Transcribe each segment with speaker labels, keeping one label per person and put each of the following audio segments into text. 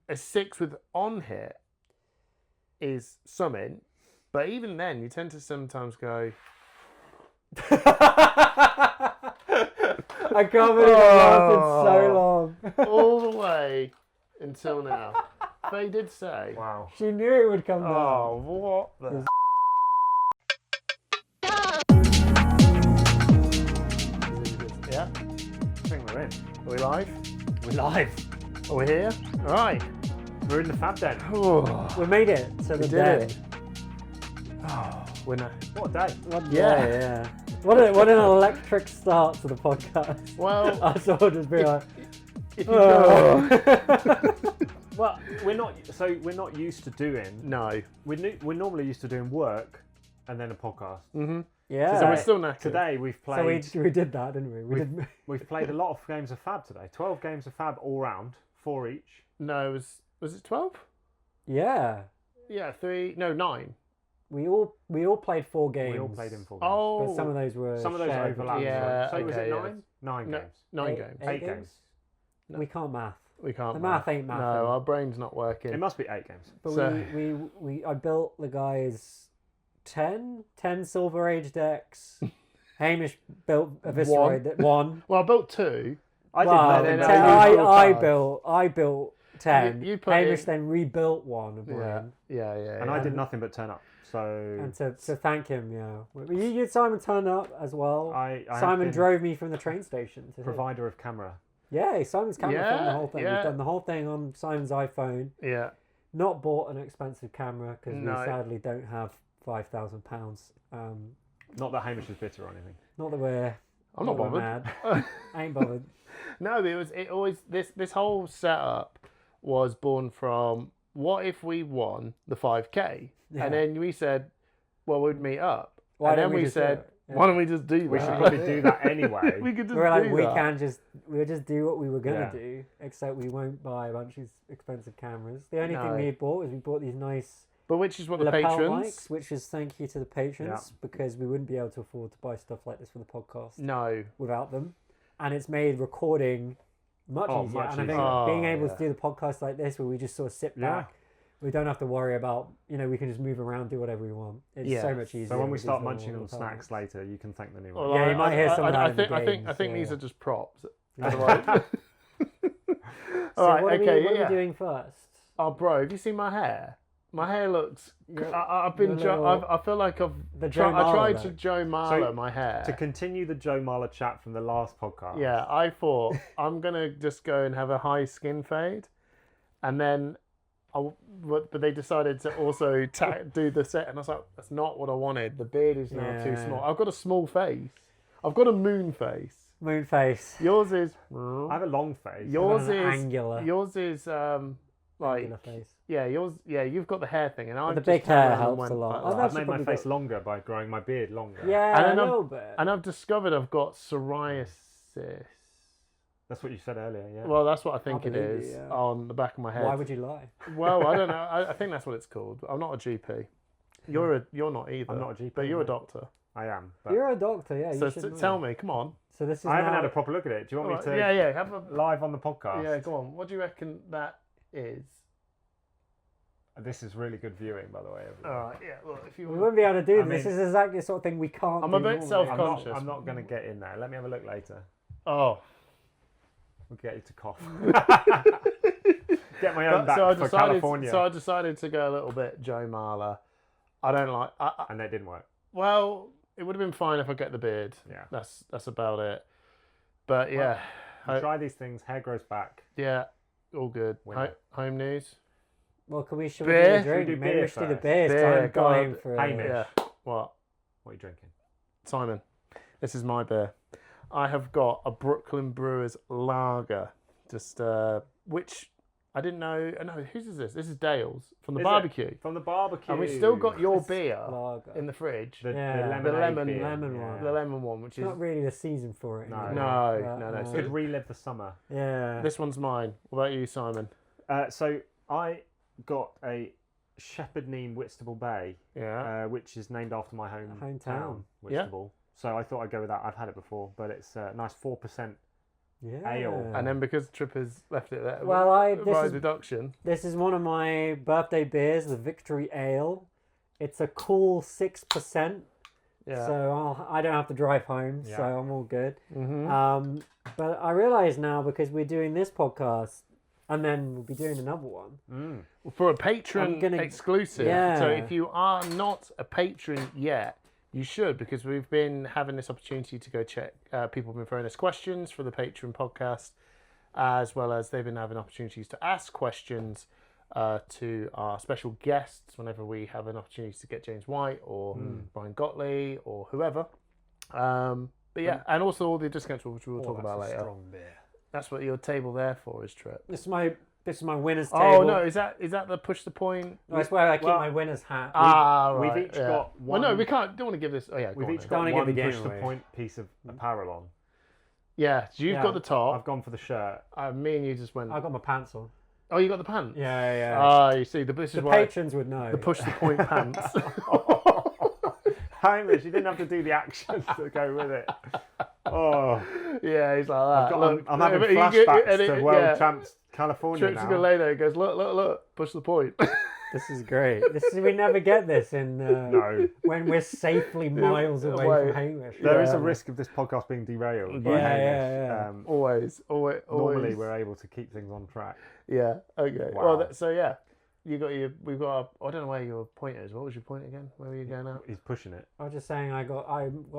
Speaker 1: a 6 with on hit is something, but even then, you tend to sometimes go.
Speaker 2: I can't believe it lasted so long.
Speaker 1: All the way until now. They did say.
Speaker 3: Wow.
Speaker 2: She knew it would come down.
Speaker 1: Oh, what the? Yeah.
Speaker 3: I think we're in.
Speaker 1: Are we live?
Speaker 3: We're live.
Speaker 1: Are we here? All right.
Speaker 3: We're in the Fab Den.
Speaker 1: Oh,
Speaker 2: We made it to the
Speaker 1: we did
Speaker 2: day.
Speaker 1: it. Oh, we're not.
Speaker 3: What a day.
Speaker 2: What
Speaker 1: Yeah.
Speaker 2: day, yeah. What an electric start to the podcast.
Speaker 1: Well,
Speaker 2: I saw it just be like,
Speaker 1: if you go.
Speaker 3: Well, we're not used to doing.
Speaker 1: No.
Speaker 3: We're normally used to doing work and then a podcast.
Speaker 1: Mm-hmm.
Speaker 2: yeah.
Speaker 1: So we're still knackered.
Speaker 3: Today we've
Speaker 2: So
Speaker 3: played.
Speaker 2: we did that, didn't we?
Speaker 3: We've played a lot of games of Fab today. 12 games of Fab all round, 4 each.
Speaker 1: No, was it 12?
Speaker 2: Yeah.
Speaker 1: Yeah, 3. No, 9.
Speaker 2: We all played 4 games.
Speaker 3: We all played in 4 games.
Speaker 1: Oh,
Speaker 2: But some of those were shared
Speaker 3: overlapped.
Speaker 1: Yeah,
Speaker 3: So was
Speaker 1: okay,
Speaker 3: it
Speaker 1: yeah.
Speaker 3: 9? 9
Speaker 1: No,
Speaker 3: games.
Speaker 1: 9
Speaker 2: Eight-
Speaker 1: games.
Speaker 3: 8 games.
Speaker 1: No.
Speaker 2: We can't math.
Speaker 1: We can't.
Speaker 2: The math ain't math.
Speaker 1: No, our brain's not working.
Speaker 3: It must be 8 games.
Speaker 2: But
Speaker 1: So-
Speaker 2: I built the guys 10 Silver Age decks. Hamish built Eviscerate one.
Speaker 1: Well, I built 2.
Speaker 3: I did
Speaker 2: Well,
Speaker 3: nothing.
Speaker 1: then
Speaker 2: I built 10.
Speaker 1: You put
Speaker 2: Hamish
Speaker 1: in-
Speaker 2: then rebuilt one of mine.
Speaker 1: Yeah.
Speaker 3: And I did nothing but turn up. So
Speaker 2: And to thank him, you Simon turned up as well.
Speaker 3: I have
Speaker 2: Simon
Speaker 3: been
Speaker 2: drove me from the train station to here.
Speaker 3: provider of camera.
Speaker 2: Yeah, Simon's camera
Speaker 1: Yeah,
Speaker 2: filmed the whole thing.
Speaker 1: yeah.
Speaker 2: We've done the whole thing on Simon's iPhone.
Speaker 1: Yeah.
Speaker 2: Not bought an expensive camera because
Speaker 1: No.
Speaker 2: we sadly don't have £5,000.
Speaker 3: Not that Hamish is bitter or anything.
Speaker 2: Not that we're
Speaker 1: I'm not
Speaker 2: that we're
Speaker 1: bothered.
Speaker 2: mad. I ain't bothered.
Speaker 1: No, it always this whole setup was born from what if we won the 5K,
Speaker 2: Yeah.
Speaker 1: and then we said, well, we'd meet up,
Speaker 2: Why
Speaker 1: and
Speaker 2: don't
Speaker 1: then we
Speaker 2: just do
Speaker 1: said,
Speaker 2: it? Yeah.
Speaker 1: why don't we just do that?
Speaker 3: We should probably do that anyway.
Speaker 1: we could just
Speaker 2: We're like,
Speaker 1: do
Speaker 2: we'll
Speaker 1: that.
Speaker 2: just do what we were gonna
Speaker 3: Yeah.
Speaker 2: do, except we won't buy a bunch of expensive cameras. The only thing
Speaker 1: No.
Speaker 2: we bought was we bought these nice
Speaker 1: But which is what the
Speaker 2: lapel
Speaker 1: patrons?
Speaker 2: mics, which is thank you to the patrons because we wouldn't be able to afford to buy stuff like this for the podcast
Speaker 1: No.
Speaker 2: without them, and it's made recording much easier.
Speaker 3: much
Speaker 2: And I think
Speaker 1: easier.
Speaker 2: being
Speaker 1: Oh,
Speaker 2: able
Speaker 1: yeah.
Speaker 2: to do the podcast like this, where we just sort of sit
Speaker 3: Yeah.
Speaker 2: back, we don't have to worry about we can just move around, do whatever we want. It's
Speaker 1: Yeah.
Speaker 2: so much easier.
Speaker 3: So when we
Speaker 2: with these
Speaker 3: start
Speaker 2: little
Speaker 3: munching on
Speaker 2: lapel
Speaker 3: snacks
Speaker 2: mics.
Speaker 3: later, you can thank the new
Speaker 1: Well,
Speaker 3: one.
Speaker 2: Yeah, you might hear some of that in the
Speaker 1: I think
Speaker 2: games,
Speaker 1: these
Speaker 2: yeah.
Speaker 1: are just props.
Speaker 2: Yeah.
Speaker 1: Otherwise.
Speaker 2: So
Speaker 1: All right.
Speaker 2: what
Speaker 1: Okay.
Speaker 2: are we
Speaker 1: Yeah.
Speaker 2: doing first?
Speaker 1: Oh, bro, have you seen my hair? My hair looks.
Speaker 2: You're-
Speaker 1: I've been.
Speaker 2: you're a little-
Speaker 1: I feel like I've.
Speaker 2: The Joe
Speaker 1: I tried
Speaker 2: Marler
Speaker 1: to
Speaker 2: look.
Speaker 1: Joe Marler
Speaker 3: So,
Speaker 1: my hair.
Speaker 3: To continue the Joe Marler chat from the last podcast.
Speaker 1: Yeah, I thought I'm gonna just go and have a high skin fade, and then, but they decided to also do the set, and I was like, that's not what I wanted. The beard is now too
Speaker 2: Yeah.
Speaker 1: small. I've got a small face. I've got a moon face.
Speaker 2: Moon face.
Speaker 1: Yours is.
Speaker 3: I have a long face.
Speaker 1: Yours
Speaker 2: An
Speaker 1: is
Speaker 2: angular.
Speaker 1: Yours is like
Speaker 2: Angular face.
Speaker 1: yeah. Yours yeah. You've got the hair thing, and I've
Speaker 2: the
Speaker 1: just
Speaker 2: big
Speaker 1: turned
Speaker 2: hair
Speaker 1: around and
Speaker 2: helps
Speaker 1: went
Speaker 2: a lot.
Speaker 1: like
Speaker 2: I've
Speaker 1: that.
Speaker 3: I've
Speaker 2: actually
Speaker 3: made my
Speaker 2: probably
Speaker 3: face longer by growing my beard longer.
Speaker 2: Yeah,
Speaker 1: And
Speaker 2: a
Speaker 1: then
Speaker 2: little bit.
Speaker 1: And I've discovered I've got psoriasis.
Speaker 3: That's what you said earlier, yeah.
Speaker 1: Well, that's what I think
Speaker 2: I
Speaker 1: it
Speaker 2: believe
Speaker 1: is
Speaker 2: you, yeah.
Speaker 1: on the back of my head.
Speaker 2: Why would you lie?
Speaker 1: Well, I don't know. I think that's what it's called. I'm not a GP. You're not either.
Speaker 3: I'm not a GP,
Speaker 1: but you're a
Speaker 3: no.
Speaker 1: doctor.
Speaker 3: I am. But
Speaker 2: You're a doctor, yeah.
Speaker 1: So
Speaker 2: You should know.
Speaker 1: tell me, come on.
Speaker 2: So this is
Speaker 3: I haven't
Speaker 2: now-
Speaker 3: had a proper look at it. Do you want me to?
Speaker 1: Yeah. Have a
Speaker 3: Live on the podcast.
Speaker 1: yeah. Go on. What do you reckon that is?
Speaker 3: This is really good viewing, by the way. everyone.
Speaker 1: All right. Yeah. Well, if you
Speaker 2: We
Speaker 1: want.
Speaker 2: wouldn't be able to do
Speaker 3: I
Speaker 2: this.
Speaker 3: mean-
Speaker 2: This is exactly the sort of thing we can't
Speaker 1: I'm
Speaker 2: do
Speaker 1: a bit
Speaker 2: normally.
Speaker 1: self-
Speaker 3: I'm not.
Speaker 1: conscious.
Speaker 3: I'm not going to get in there. Let me have a look later.
Speaker 1: Oh.
Speaker 3: We'll get you to cough. Get my own back for California.
Speaker 1: So I decided to go a little bit Joe Marler. I don't like.
Speaker 3: And that didn't work.
Speaker 1: Well, it would have been fine if I get the beard.
Speaker 3: Yeah.
Speaker 1: That's about it. But yeah,
Speaker 3: You try these things. Hair grows back.
Speaker 1: yeah, all good.
Speaker 3: Winner.
Speaker 1: Home news.
Speaker 2: Well, should we do
Speaker 1: Beer?
Speaker 2: a drink?
Speaker 3: Should we do
Speaker 2: Maybe
Speaker 3: beer
Speaker 2: we should do the
Speaker 3: first?
Speaker 2: beers.
Speaker 1: Beer,
Speaker 2: I'm
Speaker 1: go
Speaker 2: dying
Speaker 1: on.
Speaker 2: for
Speaker 3: Hamish.
Speaker 1: Yeah. What?
Speaker 3: What are you drinking?
Speaker 1: Simon, this is my beer. I have got a Brooklyn Brewers Lager, just which I didn't know. No, whose is this? This is Dale's from the
Speaker 3: Is it?
Speaker 1: barbecue,
Speaker 3: From the barbecue.
Speaker 1: and we still got your
Speaker 2: It's
Speaker 1: beer
Speaker 2: lager.
Speaker 1: in the fridge.
Speaker 3: the,
Speaker 2: Yeah.
Speaker 3: the
Speaker 1: The lemon-
Speaker 3: beer.
Speaker 2: lemon
Speaker 3: yeah.
Speaker 2: one.
Speaker 1: The lemon one, which
Speaker 2: It's
Speaker 1: is
Speaker 2: not really the season for it.
Speaker 3: No.
Speaker 2: anymore,
Speaker 1: No,
Speaker 2: but,
Speaker 1: so-
Speaker 3: Could relive the summer.
Speaker 2: yeah.
Speaker 1: this one's mine. What about you, Simon?
Speaker 3: So I got a Shepherd Neame Whitstable Bay,
Speaker 1: Yeah.
Speaker 3: which is named after my hometown,
Speaker 2: Hometown.
Speaker 1: Yeah.
Speaker 3: Whitstable. So I thought I'd go with that. I've had it before, but it's a nice 4%
Speaker 2: Yeah.
Speaker 3: Ale.
Speaker 1: And then because Trippers left it there,
Speaker 2: Well,
Speaker 1: by deduction.
Speaker 2: This is one of my birthday beers, the Victory Ale. It's a cool 6%.
Speaker 1: Yeah.
Speaker 2: So I don't have to drive home, so
Speaker 3: Yeah.
Speaker 2: I'm all good.
Speaker 1: Mm-hmm.
Speaker 2: But I realise now, because we're doing this podcast, and then we'll be doing another one.
Speaker 1: For a patron exclusive.
Speaker 2: Yeah.
Speaker 1: So if you are not a patron yet, you should, because we've been having this opportunity to go check. People have been throwing us questions for the Patreon podcast, as well as they've been having opportunities to ask questions to our special guests whenever we have an opportunity to get James White or Brian Gottlieb or whoever. But yeah, and also all the discounts, which we'll talk about later.
Speaker 3: Strong beer.
Speaker 1: That's what your table there for is, Trip.
Speaker 2: This is my winner's table.
Speaker 1: Oh no, is that the push the point?
Speaker 2: That's where I keep my winner's hat.
Speaker 1: Right,
Speaker 3: we've each got one.
Speaker 1: Well, no, we can't. Don't want to give this. Oh yeah,
Speaker 3: We've
Speaker 1: go on
Speaker 3: each
Speaker 1: then.
Speaker 3: got
Speaker 2: Don't wanna
Speaker 3: one
Speaker 2: give the game
Speaker 3: push the
Speaker 2: away.
Speaker 3: point piece of apparel on.
Speaker 1: Yeah, so you've got the top.
Speaker 3: I've gone for the shirt.
Speaker 1: Me and you just went.
Speaker 2: I got my pants on.
Speaker 1: Oh, you got the pants.
Speaker 2: Yeah.
Speaker 1: Ah, you see, this is
Speaker 2: The
Speaker 1: why
Speaker 2: patrons would know.
Speaker 1: the push the point pants.
Speaker 3: Hamish, you didn't have to do the actions to go with it. Oh,
Speaker 1: Yeah, he's like that. Look,
Speaker 3: I'm having
Speaker 1: but you
Speaker 3: flashbacks
Speaker 1: get-
Speaker 3: to World
Speaker 1: yeah.
Speaker 3: Champs California
Speaker 1: Trips
Speaker 3: now.
Speaker 1: a good later. He goes, look, push the point.
Speaker 2: This is great. We never get this in
Speaker 3: No.
Speaker 2: when we're safely miles away
Speaker 1: Away.
Speaker 2: from Hamish.
Speaker 3: There is
Speaker 1: Yeah.
Speaker 3: a risk of this podcast being derailed by
Speaker 2: Yeah,
Speaker 3: Hamish.
Speaker 2: yeah.
Speaker 1: always.
Speaker 3: Normally, we're able to keep things on track.
Speaker 1: Yeah. Okay.
Speaker 3: Wow.
Speaker 1: Well, so yeah, we've got I don't know where your point is. What was your point again? Where were you going at?
Speaker 3: He's pushing it.
Speaker 2: I was just saying I got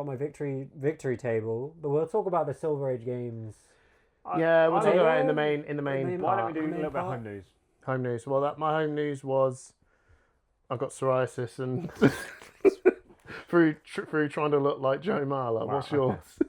Speaker 2: my victory table, but we'll talk about the Silver Age games.
Speaker 1: Yeah, we'll talk
Speaker 2: I-
Speaker 1: about it in the main
Speaker 2: main
Speaker 3: Why
Speaker 1: part.
Speaker 3: don't we do a
Speaker 2: main
Speaker 3: little bit of
Speaker 2: part?
Speaker 3: home news?
Speaker 1: Home news. Well, my home news was I've got psoriasis and through trying to look like Joe Marler.
Speaker 3: Wow,
Speaker 1: What's
Speaker 3: okay.
Speaker 1: yours?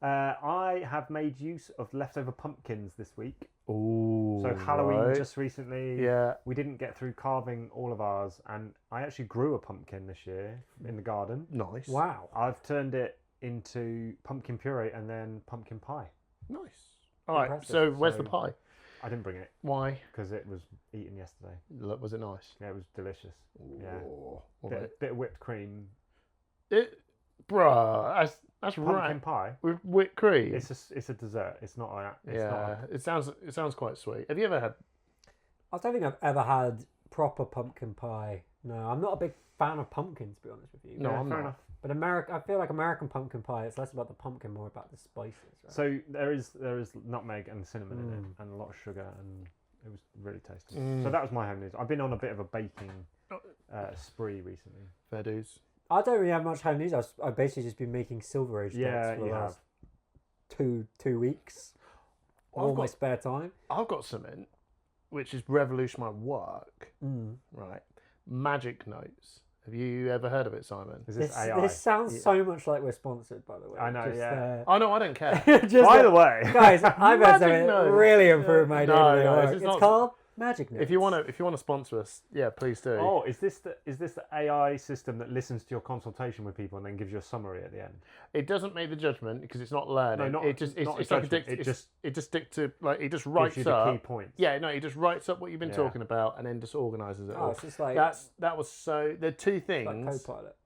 Speaker 3: I have made use of leftover pumpkins this week.
Speaker 1: Ooh,
Speaker 3: So Halloween
Speaker 1: right.
Speaker 3: just recently.
Speaker 1: Yeah.
Speaker 3: We didn't get through carving all of ours, and I actually grew a pumpkin this year in the garden.
Speaker 1: Nice.
Speaker 2: Wow.
Speaker 3: I've turned it into pumpkin puree and then pumpkin pie.
Speaker 1: Nice. All right.
Speaker 2: Impressive.
Speaker 1: So where's the
Speaker 3: So-
Speaker 1: pie?
Speaker 3: I didn't bring it
Speaker 1: Why?
Speaker 3: because it was eaten yesterday.
Speaker 1: Look, was it nice?
Speaker 3: Yeah, it was delicious. Yeah.
Speaker 1: Ooh, well,
Speaker 3: Bit of whipped cream.
Speaker 1: bruh, that's
Speaker 3: Pumpkin
Speaker 1: right.
Speaker 3: pie.
Speaker 1: With whipped cream.
Speaker 3: It's a dessert. It's not a. It's
Speaker 1: Yeah,
Speaker 3: not
Speaker 1: it sounds quite sweet. Have you ever had?
Speaker 2: I don't think I've ever had proper pumpkin pie. No, I'm not a big fan of pumpkins, to be honest with you.
Speaker 1: No,
Speaker 3: Yeah,
Speaker 1: I'm
Speaker 3: fair
Speaker 1: not.
Speaker 3: enough.
Speaker 2: But I feel like American pumpkin pie, it's less about the pumpkin, more about the spices. Right?
Speaker 3: So there is nutmeg and cinnamon in it,
Speaker 2: Mm.
Speaker 3: and a lot of sugar, and it was really tasty.
Speaker 1: Mm.
Speaker 3: So that was my home news. I've been on a bit of a baking spree recently.
Speaker 1: Fair dues.
Speaker 2: I don't really have much home news. I've basically just been making Silver Age
Speaker 3: Yeah,
Speaker 2: decks for the
Speaker 3: you
Speaker 2: last two weeks.
Speaker 1: Well,
Speaker 2: All
Speaker 1: I've
Speaker 2: my
Speaker 1: got-
Speaker 2: spare time.
Speaker 1: I've got something which has revolutionised my work.
Speaker 2: Mm.
Speaker 1: Right, magic notes. Have you ever heard of it, Simon?
Speaker 3: Is this
Speaker 2: This,
Speaker 3: AI?
Speaker 2: this sounds
Speaker 1: Yeah.
Speaker 2: so much like we're sponsored, by the way.
Speaker 3: I know,
Speaker 2: Just,
Speaker 3: yeah.
Speaker 1: Oh no, I don't care.
Speaker 2: just,
Speaker 3: By the way,
Speaker 2: guys, I've had
Speaker 1: Magic
Speaker 2: something
Speaker 1: notes.
Speaker 2: really improve my
Speaker 1: No,
Speaker 2: day-to-day
Speaker 1: no,
Speaker 2: work.
Speaker 1: it's
Speaker 2: It's
Speaker 1: not-
Speaker 2: called Magic Notes.
Speaker 1: if you want to sponsor us, yeah, please do.
Speaker 3: oh, is this the AI system that listens to your consultation with people and then gives you a summary at the end?
Speaker 1: It doesn't make the judgment because it's not learning.
Speaker 3: No, not-
Speaker 1: it just
Speaker 3: not
Speaker 1: it's
Speaker 3: a
Speaker 1: like a
Speaker 3: judgment,
Speaker 1: dict,
Speaker 3: it just
Speaker 1: it just stick to like it just
Speaker 3: Gives
Speaker 1: writes
Speaker 3: you the
Speaker 1: up.
Speaker 3: key points.
Speaker 1: Yeah, no, it just writes up what you've been
Speaker 3: Yeah.
Speaker 1: talking about and then just organises it
Speaker 2: Oh,
Speaker 1: all.
Speaker 2: it's just like,
Speaker 1: That was so. There are two
Speaker 2: like
Speaker 1: things,
Speaker 2: Copilot.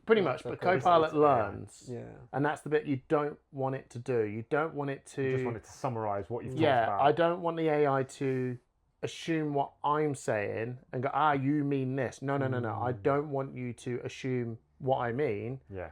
Speaker 1: pretty
Speaker 2: Yeah,
Speaker 1: much,
Speaker 2: so
Speaker 1: but
Speaker 2: Copilot's
Speaker 1: Copilot
Speaker 3: AI.
Speaker 1: learns,
Speaker 2: Yeah.
Speaker 1: and that's the bit you don't want it to do. You don't want it to.
Speaker 3: You just wanted to summarise what you've talked
Speaker 1: Yeah,
Speaker 3: about.
Speaker 1: I don't want the AI to assume what I'm saying and go, you mean this. No. I don't want you to assume what I mean.
Speaker 3: Yeah.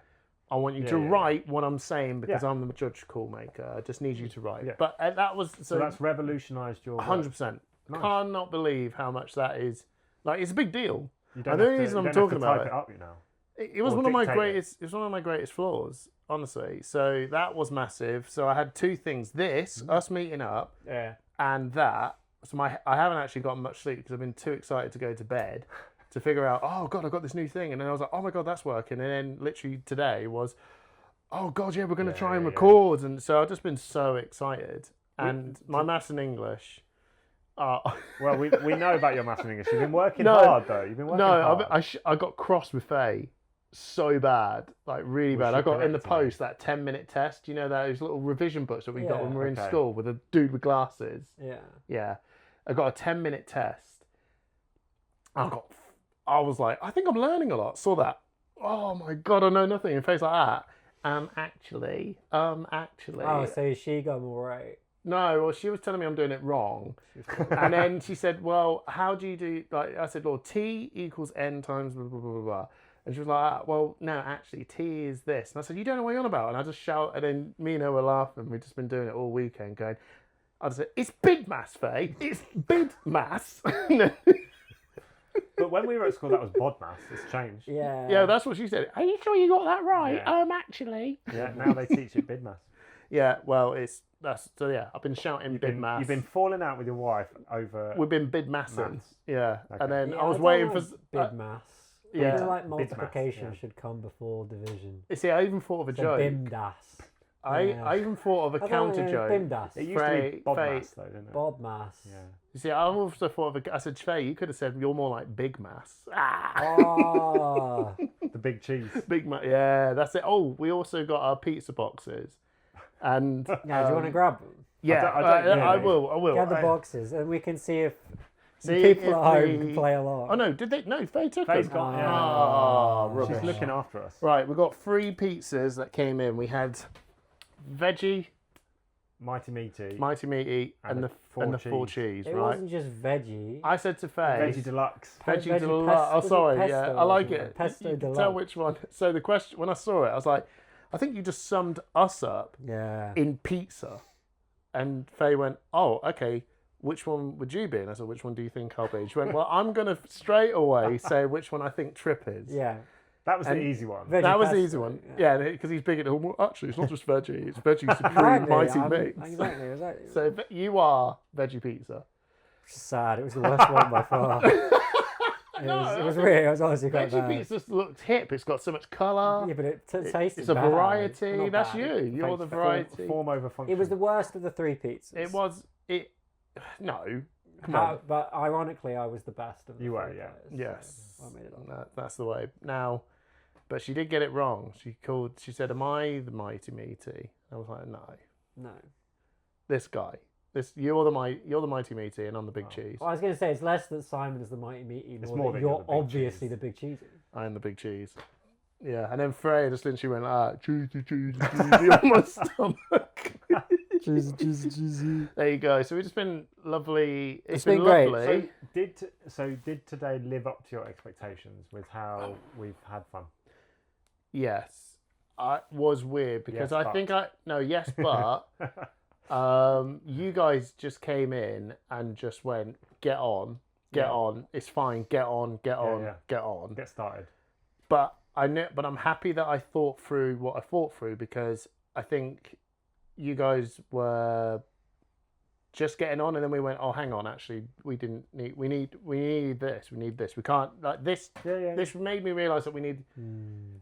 Speaker 1: I want you
Speaker 3: Yeah,
Speaker 1: to
Speaker 3: yeah.
Speaker 1: write what I'm saying because
Speaker 3: Yeah.
Speaker 1: I'm the judge call maker. I just need you to write.
Speaker 3: Yeah.
Speaker 1: But that was
Speaker 3: So that's revolutionised your work.
Speaker 1: 100%.
Speaker 3: Nice.
Speaker 1: Cannot believe how much that is. Like, it's a big deal.
Speaker 3: You
Speaker 1: And the only
Speaker 3: have to-
Speaker 1: reason
Speaker 3: you
Speaker 1: I'm
Speaker 3: don't have
Speaker 1: talking
Speaker 3: to
Speaker 1: about
Speaker 3: type
Speaker 1: it-
Speaker 3: it up, you know.
Speaker 1: It was
Speaker 3: Or
Speaker 1: one of my
Speaker 3: dictate it.
Speaker 1: greatest. It was one of my greatest flaws, honestly. So that was massive. So I had two things: this, us meeting up,
Speaker 3: Yeah.
Speaker 1: and that. So I haven't actually gotten much sleep because I've been too excited to go to bed to figure out. Oh God, I've got this new thing, and then I was like, oh my God, that's working. And then literally today was, oh God, yeah, we're going to
Speaker 3: Yeah,
Speaker 1: try and
Speaker 3: yeah.
Speaker 1: record, and so I've just been so excited. And my maths and English.
Speaker 3: Well, we know about your maths and English. You've been working
Speaker 1: No.
Speaker 3: hard, though. You've been working hard.
Speaker 1: I got cross with Faye so bad, like really
Speaker 3: We
Speaker 1: bad. I
Speaker 3: should
Speaker 1: got in the
Speaker 3: connect today.
Speaker 1: post that 10-minute test. You know those little revision books that we got
Speaker 2: Yeah.
Speaker 1: when we were in
Speaker 3: Okay.
Speaker 1: school with a dude with glasses.
Speaker 2: Yeah.
Speaker 1: Yeah, I got a 10-minute test. I was like, I think I'm learning a lot. Saw that. Oh my God, I know nothing. And Faye's like that. actually.
Speaker 2: Oh, so she got them all right.
Speaker 1: No, well, she was telling me I'm doing it wrong.
Speaker 2: She was
Speaker 1: And then she said, well, how do you do, like, I said, well, T equals N times blah, blah, blah, blah, blah. And she was like, well, no, actually, T is this. And I said, you don't know what you're on about. And I just shout, and then me and her were laughing. We've just been doing it all weekend going, I just said, it's bid mass, Faye. It's bid mass.
Speaker 3: But when we were at school, that was bodmas. It's changed.
Speaker 2: Yeah.
Speaker 1: Yeah, that's what she said. Are you sure you got that right?
Speaker 3: Yeah.
Speaker 1: Actually.
Speaker 3: Yeah, now they teach it bidmas.
Speaker 1: Yeah, well, so yeah, I've been shouting bid mass.
Speaker 3: You've been falling out with your wife over.
Speaker 1: We've been bid massing.
Speaker 3: Maths.
Speaker 1: Yeah.
Speaker 3: Okay.
Speaker 1: And then
Speaker 2: Yeah,
Speaker 1: I was
Speaker 2: don't
Speaker 1: waiting
Speaker 2: like
Speaker 1: for.
Speaker 2: bid mass.
Speaker 1: yeah.
Speaker 2: I feel like
Speaker 3: Bid maths,
Speaker 2: multiplication
Speaker 3: yeah.
Speaker 2: should come before division.
Speaker 1: See, I even thought of a
Speaker 2: So
Speaker 1: joke.
Speaker 2: bimdas.
Speaker 1: I even thought of a counter joke.
Speaker 2: Bimdas.
Speaker 3: It used to
Speaker 1: Faye-
Speaker 3: be bodmas, though, didn't it?
Speaker 2: Bodmas.
Speaker 3: Yeah.
Speaker 1: You see, I also thought of I said, Faye, you could have said you're more like Big Mass.
Speaker 2: Oh.
Speaker 3: The big cheese.
Speaker 1: Big Mass. Yeah, that's it. Oh, we also got our pizza boxes. And
Speaker 2: Now, do you want to grab them?
Speaker 1: yeah,
Speaker 3: I don't really.
Speaker 1: I will.
Speaker 2: Get the boxes, and we can see if
Speaker 1: See
Speaker 2: people
Speaker 1: if
Speaker 2: at home
Speaker 1: we-
Speaker 2: can play along.
Speaker 1: Oh no, did they? No, Faye took
Speaker 3: Faye's
Speaker 1: them.
Speaker 3: got.
Speaker 2: Oh,
Speaker 3: Yeah.
Speaker 1: Oh, rubbish.
Speaker 3: She's looking after us.
Speaker 1: Right, we got 3 pizzas that came in. We had veggie,
Speaker 3: Mighty meaty.
Speaker 1: mighty meaty, and the 4 cheese.
Speaker 2: It
Speaker 1: Right.
Speaker 2: wasn't just veggie.
Speaker 1: I said to Faye,
Speaker 3: Veggie deluxe.
Speaker 1: Veggie
Speaker 2: Veggie
Speaker 1: deluxe.
Speaker 2: pesto-
Speaker 1: Oh,
Speaker 2: was it
Speaker 1: sorry.
Speaker 2: pesto
Speaker 1: Yeah,
Speaker 2: or
Speaker 1: I like
Speaker 2: something?
Speaker 1: it.
Speaker 2: Pesto
Speaker 1: you can tell
Speaker 2: deluxe.
Speaker 1: which one. So the question, when I saw it, I was like, I think you just summed us up
Speaker 2: Yeah.
Speaker 1: in pizza. And Faye went, oh, okay. Which one would you be? And I said, which one do you think I'll be? She went, well, I'm going to straight away say which one I think Trip is.
Speaker 2: Yeah.
Speaker 3: That was the
Speaker 1: And
Speaker 3: easy one.
Speaker 2: Veggie
Speaker 1: That was the
Speaker 2: pesto,
Speaker 1: easy one. Yeah, because he's big at home. Well, actually, it's not just veggie. It's veggie supreme
Speaker 2: Exactly,
Speaker 1: mighty
Speaker 2: I'm-
Speaker 1: mix.
Speaker 2: Exactly.
Speaker 1: So you are veggie pizza.
Speaker 2: Sad. It was the worst one by far. It was weird. It was honestly quite
Speaker 1: Veggie
Speaker 2: bad.
Speaker 1: pizza just looks hip. It's got so much colour.
Speaker 2: Yeah, but it tasted
Speaker 1: It's a
Speaker 2: bad.
Speaker 1: variety.
Speaker 2: Not
Speaker 1: That's
Speaker 2: bad.
Speaker 1: you. You're the variety.
Speaker 3: Form over function.
Speaker 2: It was the worst of the 3 pizzas.
Speaker 1: It was. It. No. Come on.
Speaker 2: But ironically, I was the best of the
Speaker 3: You were,
Speaker 2: 3
Speaker 3: yeah.
Speaker 2: players,
Speaker 1: Yes.
Speaker 2: so I made it up.
Speaker 1: That's the way. Now, but she did get it wrong. She said, am I the mighty meaty? I was like, no.
Speaker 2: No.
Speaker 1: This guy. You're the mighty meaty and I'm the big cheese.
Speaker 2: Well, I was going to say, it's less that Simon is the mighty meaty,
Speaker 3: It's
Speaker 2: more
Speaker 3: more
Speaker 2: that
Speaker 3: that you're
Speaker 2: you're
Speaker 3: the big
Speaker 2: obviously
Speaker 3: cheese.
Speaker 2: the big cheesy.
Speaker 1: I am the big cheese. Yeah, and then Freya just literally went, cheesy, cheesy, cheesy on my stomach.
Speaker 2: Cheesy.
Speaker 1: There you go. So we've just been lovely.
Speaker 2: It's been great.
Speaker 1: Lovely.
Speaker 3: Did today live up to your expectations with how we've had fun?
Speaker 1: Yes. I was weird because
Speaker 3: Yes,
Speaker 1: but you guys just came in and just went, get on, it's fine, get on, get on.
Speaker 3: Get started.
Speaker 1: But I'm happy that I thought through what I thought through because I think you guys were just getting on and then we went, oh, hang on, actually, we need this. We can't, like this, this made me realise that we need,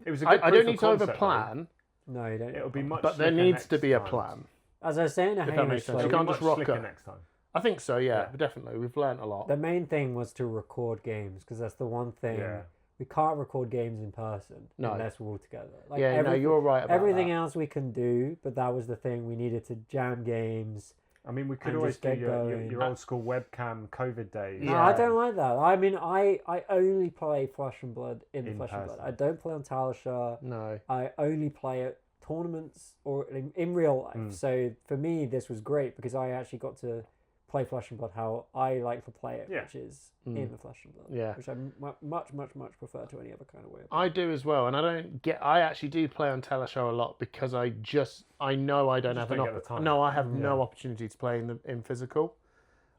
Speaker 3: It was a
Speaker 1: I
Speaker 3: good
Speaker 1: don't
Speaker 3: proof
Speaker 1: need
Speaker 3: of
Speaker 1: to over
Speaker 3: concept,
Speaker 1: plan,
Speaker 2: No, you don't.
Speaker 3: It'll be much
Speaker 1: but there
Speaker 3: slicker
Speaker 1: needs to
Speaker 3: next
Speaker 1: be a
Speaker 3: time.
Speaker 1: plan.
Speaker 2: As I was saying to
Speaker 1: If that
Speaker 2: Hamish,
Speaker 1: makes sense.
Speaker 2: like,
Speaker 1: You
Speaker 3: It'll
Speaker 1: can't
Speaker 3: be
Speaker 1: just
Speaker 3: much
Speaker 1: rock
Speaker 3: slicker
Speaker 1: up.
Speaker 3: next time.
Speaker 1: I think so, yeah,
Speaker 3: Yeah.
Speaker 1: definitely. We've learnt a lot.
Speaker 2: the main thing was to record games because that's the one thing
Speaker 3: Yeah.
Speaker 2: we can't record games in person
Speaker 1: No.
Speaker 2: unless we're all together. Like
Speaker 1: Yeah, no, you're right about
Speaker 2: everything
Speaker 1: that.
Speaker 2: else we can do, but that was the thing we needed to jam games.
Speaker 3: I mean, we could
Speaker 2: And
Speaker 3: always
Speaker 2: just
Speaker 3: do
Speaker 2: get
Speaker 3: your
Speaker 2: going.
Speaker 3: old school webcam COVID days.
Speaker 2: No,
Speaker 1: Yeah.
Speaker 2: I don't like that. I mean, I only play Flesh and Blood in
Speaker 3: In
Speaker 2: Flesh and Blood.
Speaker 3: person.
Speaker 2: I don't play on Talasha.
Speaker 1: No.
Speaker 2: I only play at tournaments or in real life.
Speaker 3: Mm.
Speaker 2: So for me, this was great because I actually got to play Flesh and Blood how I like to play it,
Speaker 3: Yeah.
Speaker 2: which is
Speaker 1: Mm.
Speaker 2: in the Flesh and Blood.
Speaker 1: Yeah.
Speaker 2: Which I much prefer to any other kind of way.
Speaker 1: I do as well, and I actually do play on Teleshow a lot because I know I don't
Speaker 3: Just
Speaker 1: have
Speaker 3: don't
Speaker 1: an
Speaker 3: get the time.
Speaker 1: no, I have
Speaker 3: Yeah.
Speaker 1: no opportunity to play in physical.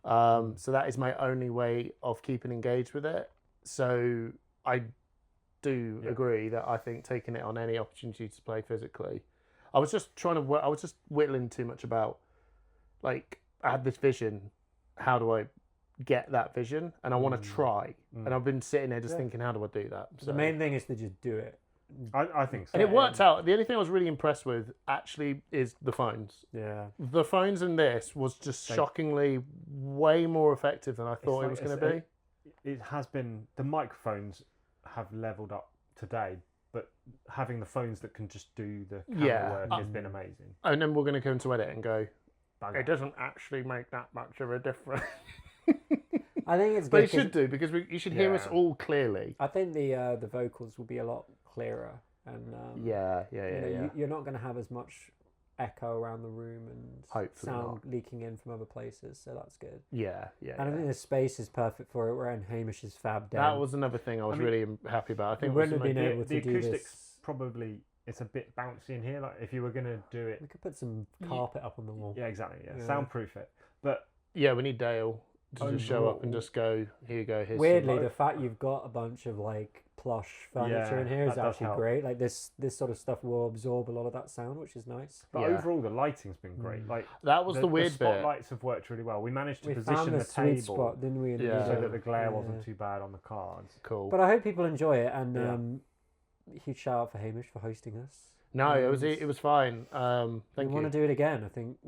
Speaker 1: So that is my only way of keeping engaged with it. So I do
Speaker 3: Yeah.
Speaker 1: agree that I think taking it on any opportunity to play physically. I was just whittling too much about, like, I had this vision. How do I get that vision? And I want to try. And I've been sitting there just
Speaker 2: Yeah.
Speaker 1: thinking, how do I do that?
Speaker 2: The main thing is to just do it.
Speaker 3: I think so.
Speaker 1: And it worked out. The only thing I was really impressed with actually is the phones.
Speaker 2: Yeah.
Speaker 1: The phones in this was just shockingly way more effective than I thought it was going to be.
Speaker 3: It has been. The microphones have leveled up today, but having the phones that can just do the camera
Speaker 1: Yeah.
Speaker 3: work has been amazing.
Speaker 1: And then we're going to come to edit and go,
Speaker 3: Bang.
Speaker 1: it doesn't actually make that much of a difference.
Speaker 2: I think it's
Speaker 1: But
Speaker 2: good.
Speaker 1: it should do because you should hear us
Speaker 3: Yeah.
Speaker 1: all clearly.
Speaker 2: I think the vocals will be a lot clearer and
Speaker 1: yeah.
Speaker 2: you're not going to have as much echo around the room and
Speaker 1: Hopefully
Speaker 2: sound
Speaker 1: not.
Speaker 2: leaking in from other places, so that's good.
Speaker 1: Yeah.
Speaker 2: And I think the space is perfect for it. We're in Hamish's Fab Den.
Speaker 1: That was another thing I was really happy about. I think
Speaker 2: we wouldn't have been able to
Speaker 3: the
Speaker 2: do
Speaker 3: acoustics
Speaker 2: this.
Speaker 3: probably it's a bit bouncy in here. Like if you were gonna do it,
Speaker 2: We could put some carpet up on the wall.
Speaker 3: yeah, exactly. Yeah, soundproof it. But
Speaker 1: yeah, we need Dale to just show up and just go. Here you go. Here's
Speaker 2: Weirdly, the fact you've got a bunch of like plush furniture in here is
Speaker 3: that does
Speaker 2: actually
Speaker 3: help.
Speaker 2: great. Like this sort of stuff will absorb a lot of that sound, which is nice.
Speaker 3: But overall, the lighting's been great. Like
Speaker 1: that was the weird
Speaker 3: the
Speaker 1: bit.
Speaker 3: spotlights have worked really well. We managed to
Speaker 2: We found
Speaker 3: position
Speaker 2: the
Speaker 3: the
Speaker 2: sweet
Speaker 3: table
Speaker 2: spot, didn't we?
Speaker 3: so that the glare wasn't too bad on the cards.
Speaker 1: Cool.
Speaker 2: But I hope people enjoy it, and huge shout out for Hamish for hosting us.
Speaker 1: No, it was fine. Thank you.
Speaker 2: We want to do it again. I think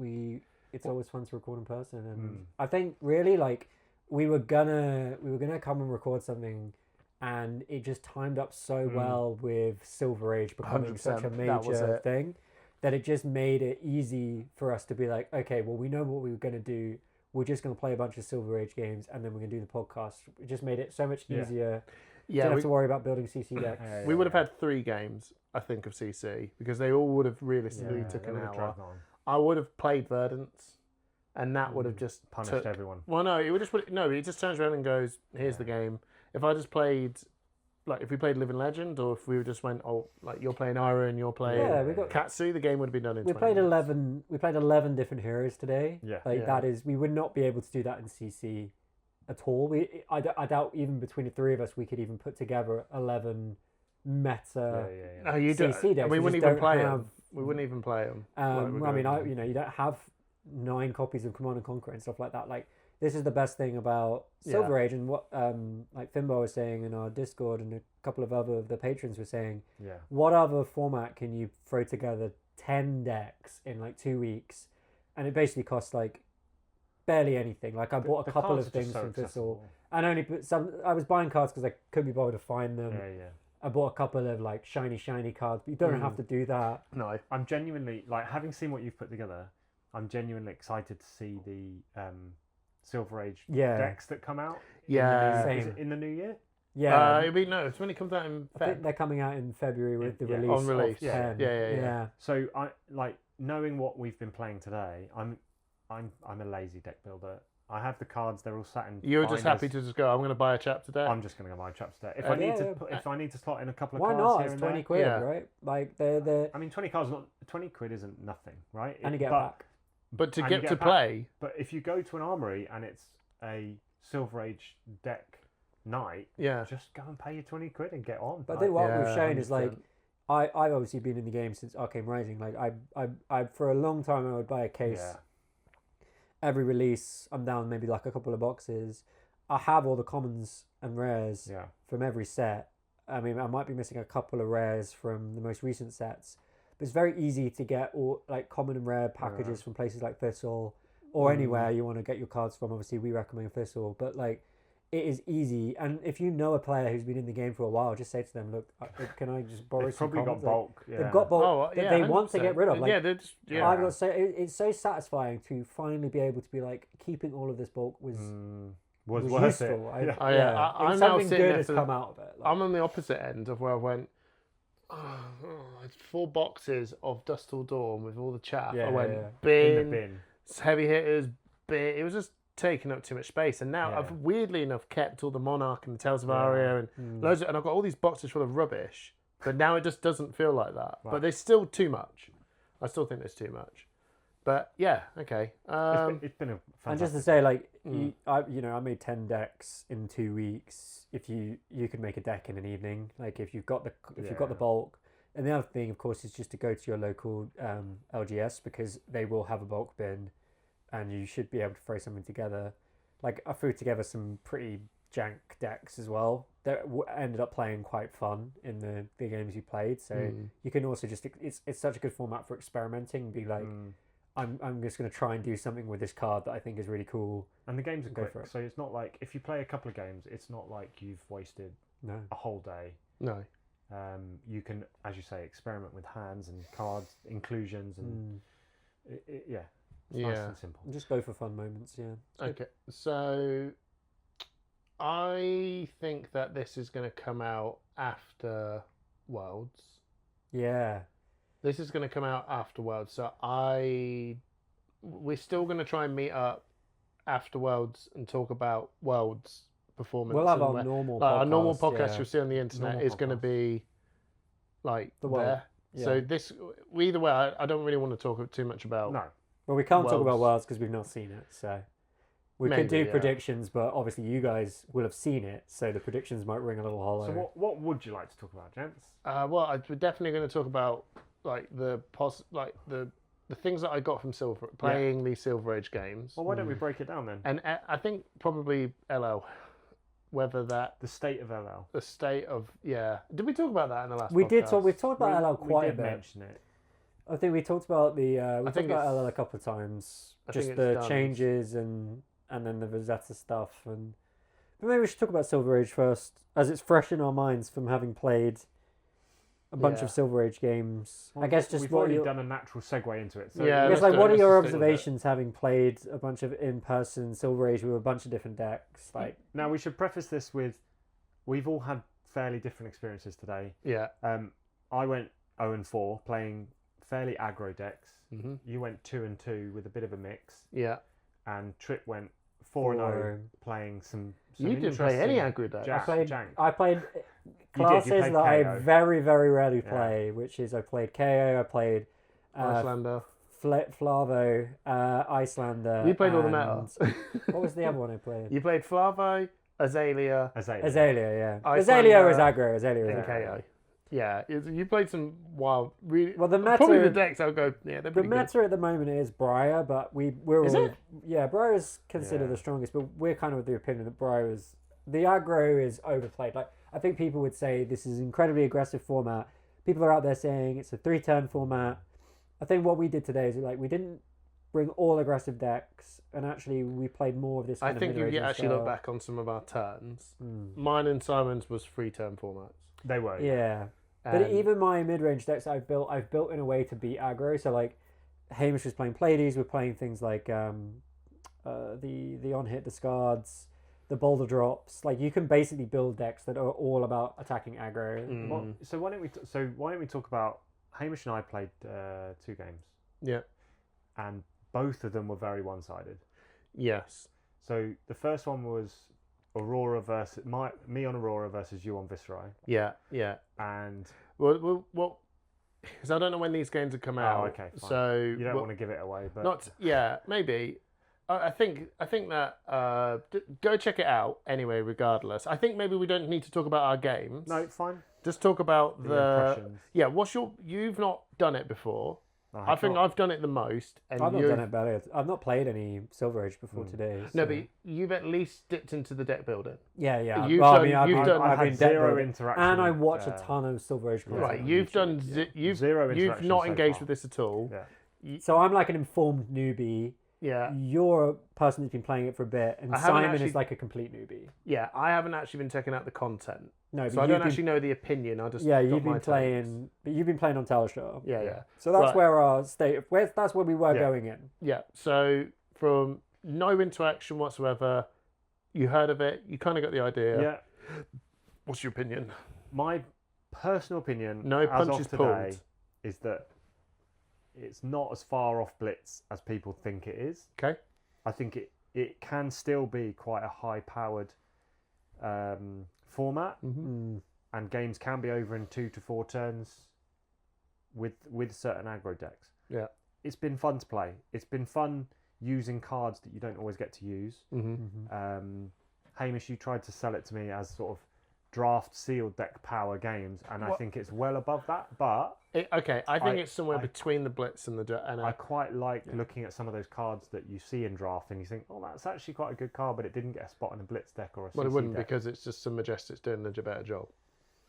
Speaker 2: it's always fun to record in person, and I think really like we were gonna come and record something, and it just timed up so well with Silver Age becoming
Speaker 1: 100%.
Speaker 2: such a
Speaker 1: That was
Speaker 2: major
Speaker 1: it.
Speaker 2: thing that it just made it easy for us to be like, okay, well, we know what we were gonna do. We're just gonna play a bunch of Silver Age games, and then we're gonna do the podcast. It just made it so much easier.
Speaker 1: Yeah,
Speaker 2: Don't have to worry about building CC decks.
Speaker 1: we would have had 3 games, I think, of CC because they all would have realistically
Speaker 3: Yeah,
Speaker 1: took
Speaker 3: they
Speaker 1: an
Speaker 3: would have
Speaker 1: hour.
Speaker 3: dragged on.
Speaker 1: I would have played Verdance, and that would have just
Speaker 3: Punished everyone.
Speaker 1: Well, no, it would just it just turns around and goes, "Here's the game." If I just played, like, if we played Living Legend, or if we just went, "Oh, like you're playing Ira and you're playing
Speaker 2: we got
Speaker 1: Katsu," the game would have been done in.
Speaker 2: We
Speaker 1: 20
Speaker 2: played
Speaker 1: minutes.
Speaker 2: 11. We played 11 different heroes today.
Speaker 3: Yeah.
Speaker 2: Like that is, we would not be able to do that in CC at all. I doubt even between the 3 of us we could even put together 11 meta.
Speaker 1: No, you don't.
Speaker 2: CC decks.
Speaker 1: We
Speaker 2: We
Speaker 1: wouldn't
Speaker 2: just
Speaker 1: even play
Speaker 2: don't
Speaker 1: them. We wouldn't even play them.
Speaker 2: I mean, you don't have 9 copies of Command and Conquer and stuff like that. Like this is the best thing about Silver Age, and what like Finbar was saying in our Discord, and a couple of other of the patrons were saying.
Speaker 3: Yeah.
Speaker 2: What other format can you throw together 10 decks in like 2 weeks, and it basically costs like barely anything. Like I bought a couple
Speaker 3: cards
Speaker 2: of
Speaker 3: are just
Speaker 2: things
Speaker 3: so
Speaker 2: from Thistle,
Speaker 3: accessible.
Speaker 2: and only put some. I was buying cards because I couldn't be bothered to find them.
Speaker 3: Yeah.
Speaker 2: I bought a couple of like shiny cards, but you don't have to do that.
Speaker 1: No,
Speaker 3: I'm genuinely like having seen what you've put together. I'm genuinely excited to see the Silver Age decks that come out.
Speaker 1: Yeah.
Speaker 3: Is it in the new year?
Speaker 2: Yeah,
Speaker 1: it'll be it's when it comes out in
Speaker 2: I think
Speaker 1: Feb.
Speaker 2: they're coming out in February with the
Speaker 3: Yeah.
Speaker 2: release.
Speaker 1: On release.
Speaker 2: Of 10.
Speaker 1: Yeah.
Speaker 3: So I like knowing what we've been playing today. I'm a lazy deck builder. I have the cards. They're all sat in.
Speaker 1: You're just
Speaker 3: binders.
Speaker 1: happy to just go. I'm going to buy a chapter deck.
Speaker 3: I'm just going to go buy a chapter deck. If I need to, if I need to slot in a couple of
Speaker 2: Why
Speaker 3: cards
Speaker 2: not?
Speaker 3: here
Speaker 2: It's
Speaker 3: and
Speaker 2: 20
Speaker 3: there.
Speaker 2: quid,
Speaker 1: Yeah.
Speaker 2: right? Like they're
Speaker 3: I mean, 20 cards not 20 quid isn't nothing, right?
Speaker 2: and you get
Speaker 3: but,
Speaker 2: back.
Speaker 1: But to
Speaker 3: and
Speaker 1: get
Speaker 3: you
Speaker 1: to
Speaker 3: back.
Speaker 1: play,
Speaker 3: But if you go to an armory and it's a Silver Age deck night,
Speaker 1: yeah.
Speaker 3: just go and pay your 20 quid and get on.
Speaker 2: But I think what
Speaker 1: Yeah,
Speaker 2: we've shown is like
Speaker 1: 100%.
Speaker 2: I've obviously been in the game since Arcane Rising. Like I for a long time I would buy a case.
Speaker 3: Yeah.
Speaker 2: Every release, I'm down maybe like a couple of boxes. I have all the commons and rares
Speaker 3: Yeah.
Speaker 2: from every set. I mean, I might be missing a couple of rares from the most recent sets, but it's very easy to get all like common and rare packages from places like Thistle or anywhere you want to get your cards from. Obviously, we recommend Thistle, but like it is easy. And if you know a player who's been in the game for a while, just say to them, "Look, can I just borrow
Speaker 3: They've
Speaker 2: some
Speaker 3: probably got
Speaker 2: commons?" Like,
Speaker 3: bulk. Yeah.
Speaker 2: they've got bulk that they want to
Speaker 1: 100%.
Speaker 2: get rid of. Like,
Speaker 1: Yeah, they're just
Speaker 2: I've got it's so satisfying to finally be able to be like keeping all of this bulk was
Speaker 3: worth
Speaker 2: useful.
Speaker 3: it.
Speaker 1: Oh, yeah. I'm now
Speaker 2: something
Speaker 1: sitting
Speaker 2: good
Speaker 1: there
Speaker 2: has
Speaker 1: for-
Speaker 2: come out of it. Like,
Speaker 1: I'm on the opposite end of where I went. It's 4 boxes of Dust Till Dawn with all the chaff.
Speaker 2: Yeah,
Speaker 1: I went
Speaker 2: yeah.
Speaker 1: bin,
Speaker 3: In the bin.
Speaker 1: heavy hitters, bin. It was just taking up too much space. And now
Speaker 3: Yeah.
Speaker 1: I've weirdly enough kept all the Monarch and the Tales of Aria and loads of, and I've got all these boxes full of rubbish. But now it just doesn't feel like that. But there's still too much. I still think there's too much. But yeah, okay.
Speaker 3: It's been a fantastic.
Speaker 2: and just to say, like, I made 10 decks in 2 weeks. If you could make a deck in an evening, like if you've got the bulk. And the other thing, of course, is just to go to your local LGS because they will have a bulk bin, and you should be able to throw something together. Like I threw together some pretty jank decks as well that ended up playing quite fun in the games you played. So you can also just it's such a good format for experimenting and be like. I'm just going to try and do something with this card that I think is really cool.
Speaker 3: And the games are
Speaker 2: Go
Speaker 3: quick,
Speaker 2: for it.
Speaker 3: so it's not like if you play a couple of games, it's not like you've wasted
Speaker 2: No.
Speaker 3: a whole day.
Speaker 1: no.
Speaker 3: You can, as you say, experiment with hands and cards, inclusions, and it's nice and simple.
Speaker 2: Just go for fun moments, yeah.
Speaker 1: Okay, so I think that this is going to come out after Worlds.
Speaker 2: Yeah.
Speaker 1: This is going to come out after Worlds, so we're still going to try and meet up after Worlds and talk about Worlds performance.
Speaker 2: We'll have
Speaker 1: and
Speaker 2: our normal
Speaker 1: like,
Speaker 2: podcast.
Speaker 1: our normal podcast
Speaker 2: yeah.
Speaker 1: you'll see on the internet
Speaker 3: Normal
Speaker 1: is going to
Speaker 3: podcast.
Speaker 1: be like
Speaker 2: The World.
Speaker 1: there.
Speaker 2: Yeah.
Speaker 1: So either way, I don't really want to talk too much about.
Speaker 3: No.
Speaker 2: Well, we can't talk about
Speaker 1: Worlds.
Speaker 2: Worlds because we've not seen it, so we could
Speaker 1: Maybe,
Speaker 2: do
Speaker 1: yeah.
Speaker 2: predictions, but obviously you guys will have seen it, so the predictions might ring a little hollow.
Speaker 3: So what would you like to talk about, gents?
Speaker 1: We're definitely going to talk about like the things that I got from playing these Silver Age games.
Speaker 3: Well, why don't we break it down then?
Speaker 1: And I think probably LL, whether that
Speaker 3: The state of LL.
Speaker 1: the state of Did we talk about that in the last?
Speaker 2: we did
Speaker 1: podcast?
Speaker 2: talk. We've talked about LL
Speaker 3: we
Speaker 2: quite a
Speaker 3: did
Speaker 2: bit.
Speaker 3: mention it.
Speaker 2: I think we talked about the. We talked
Speaker 1: think
Speaker 2: about
Speaker 1: it's-
Speaker 2: LL a couple of times.
Speaker 1: I think
Speaker 2: Just
Speaker 1: it's
Speaker 2: the
Speaker 1: done.
Speaker 2: changes and then the Rosetta stuff but maybe we should talk about Silver Age first, as it's fresh in our minds from having played a bunch
Speaker 1: Yeah.
Speaker 2: of Silver Age games.
Speaker 3: Well,
Speaker 2: I guess just
Speaker 3: we've
Speaker 2: what
Speaker 3: already
Speaker 2: you.
Speaker 3: done a natural segue into it. So
Speaker 1: Yeah,
Speaker 2: I guess
Speaker 1: let's
Speaker 2: like
Speaker 1: do
Speaker 2: what
Speaker 1: it.
Speaker 2: are your
Speaker 1: Let's stick with it.
Speaker 2: observations having played a bunch of in-person Silver Age with a bunch of different decks? Like
Speaker 3: Now we should preface this with, we've all had fairly different experiences today.
Speaker 1: Yeah.
Speaker 3: I went 0-4 playing fairly aggro decks.
Speaker 1: Mm-hmm.
Speaker 3: You went 2-2 with a bit of a mix,
Speaker 1: Yeah.
Speaker 3: and Trip went 4-0 playing some.
Speaker 1: You didn't play any
Speaker 3: interesting
Speaker 1: aggro decks.
Speaker 3: jank.
Speaker 2: I played
Speaker 3: You
Speaker 2: classes
Speaker 3: played
Speaker 2: that I
Speaker 3: KO.
Speaker 2: very, very rarely
Speaker 3: Yeah.
Speaker 2: play, which is I played KO, I played
Speaker 1: Icelander.
Speaker 2: Flavo, Icelander.
Speaker 1: You played all the
Speaker 2: and-
Speaker 1: meta.
Speaker 2: What was the other one I played?
Speaker 1: You played Flavo, Azalea,
Speaker 2: Azalea, yeah.
Speaker 1: Icelander,
Speaker 2: Azalea was aggro. Azalea was
Speaker 1: and
Speaker 2: aggro.
Speaker 1: KO. Yeah, you played some wild. Really,
Speaker 2: Well, the meta,
Speaker 1: probably the decks I'll go. Yeah, they're
Speaker 2: the
Speaker 1: pretty good.
Speaker 2: meta at the moment is Briar, but we're
Speaker 1: Is
Speaker 2: all
Speaker 1: it?
Speaker 2: yeah. Briar is considered
Speaker 3: Yeah.
Speaker 2: the strongest, but we're kind of of the opinion that Briar is the aggro is overplayed. Like I think people would say this is an incredibly aggressive format. People are out there saying it's a 3-turn format. I think what we did today is like we didn't bring all aggressive decks, and actually we played more of this.
Speaker 1: I
Speaker 2: Kind
Speaker 1: think
Speaker 2: of
Speaker 1: if you
Speaker 2: mid-ranging
Speaker 1: actually
Speaker 2: style.
Speaker 1: look back on some of our turns,
Speaker 2: Mm.
Speaker 1: mine and Simon's was 3-turn formats.
Speaker 3: They were.
Speaker 2: Yeah. But
Speaker 1: And
Speaker 2: even my mid-range decks I've built in a way to beat aggro. So like, Hamish was playing Pleiades. We're playing things like the on-hit discards, the boulder drops. Like you can basically build decks that are all about attacking aggro.
Speaker 1: Mm.
Speaker 3: Well, so why don't we talk about Hamish and I played 2 games,
Speaker 1: Yeah.
Speaker 3: and both of them were very one-sided.
Speaker 1: Yes.
Speaker 3: So the first one was Aurora versus me on Aurora versus you on Viceroy,
Speaker 1: Yeah. Yeah.
Speaker 3: and
Speaker 1: Well, because I don't know when these games have come out.
Speaker 3: okay, fine.
Speaker 1: So
Speaker 3: you don't want to give it away, but
Speaker 1: not. Yeah, maybe. I think that go check it out anyway. Regardless, I think maybe we don't need to talk about our games.
Speaker 3: no, fine.
Speaker 1: Just talk about
Speaker 3: The
Speaker 1: the.
Speaker 3: impressions.
Speaker 1: Yeah, you've not done it before. I think I've done it the most, and
Speaker 2: I've not
Speaker 1: you've
Speaker 2: done it better. I've not played any Silver Age before today.
Speaker 1: no,
Speaker 2: so-
Speaker 1: but you've at least dipped into the deck building.
Speaker 2: yeah.
Speaker 1: you've
Speaker 2: Well,
Speaker 1: done-
Speaker 2: I mean, I've
Speaker 1: you've
Speaker 2: been,
Speaker 1: done-
Speaker 2: I've
Speaker 3: had
Speaker 2: been deck
Speaker 3: zero
Speaker 2: building,
Speaker 3: interaction,
Speaker 2: and I
Speaker 3: with,
Speaker 2: watch a ton of Silver Age content.
Speaker 1: Right,
Speaker 2: on
Speaker 1: you've
Speaker 2: YouTube.
Speaker 1: done.
Speaker 2: Yeah.
Speaker 1: You've
Speaker 3: Zero
Speaker 1: You've
Speaker 3: interaction
Speaker 1: not
Speaker 3: so
Speaker 1: engaged
Speaker 3: far.
Speaker 1: with this at all.
Speaker 3: Yeah.
Speaker 2: So I'm like an informed newbie.
Speaker 1: Yeah.
Speaker 2: You're a person who's been playing it for a bit, and
Speaker 1: I haven't
Speaker 2: Simon
Speaker 1: actually-
Speaker 2: is like a complete newbie.
Speaker 1: Yeah, I haven't actually been checking out the content,
Speaker 2: No,
Speaker 1: so
Speaker 2: but
Speaker 1: I
Speaker 2: you've
Speaker 1: don't
Speaker 2: been,
Speaker 1: actually know the opinion. I just
Speaker 2: yeah,
Speaker 1: got
Speaker 2: you've
Speaker 1: my
Speaker 2: been
Speaker 1: takes.
Speaker 2: playing, but you've been playing on Teleshow.
Speaker 1: Yeah, yeah,
Speaker 2: So that's
Speaker 1: Right.
Speaker 2: where our state. That's where we were
Speaker 3: Yeah.
Speaker 2: going in.
Speaker 1: yeah. So from no interaction whatsoever, you heard of it, you kind of got the idea.
Speaker 3: Yeah.
Speaker 1: What's your opinion?
Speaker 3: My personal opinion,
Speaker 1: No
Speaker 3: as
Speaker 1: punches
Speaker 3: of today,
Speaker 1: pulled.
Speaker 3: is that it's not as far off Blitz as people think it is.
Speaker 1: Okay.
Speaker 3: I think it can still be quite a high-powered format,
Speaker 2: Mm.
Speaker 3: and games can be over in 2 to 4 turns with certain aggro decks.
Speaker 1: Yeah.
Speaker 3: It's been fun to play. It's been fun using cards that you don't always get to use.
Speaker 1: Mm-hmm.
Speaker 3: Hamish, you tried to sell it to me as sort of draft sealed deck power games, and I
Speaker 1: What?
Speaker 3: think it's well above that, but
Speaker 1: Okay, I think
Speaker 3: I-
Speaker 1: it's somewhere
Speaker 3: I-
Speaker 1: between the Blitz and the and
Speaker 3: I quite like looking at some of those cards that you see in draft and you think, oh, that's actually quite a good card, but it didn't get a spot in a Blitz deck or a CC
Speaker 1: well, it wouldn't
Speaker 3: deck.
Speaker 1: because it's just some Majestics doing a better job,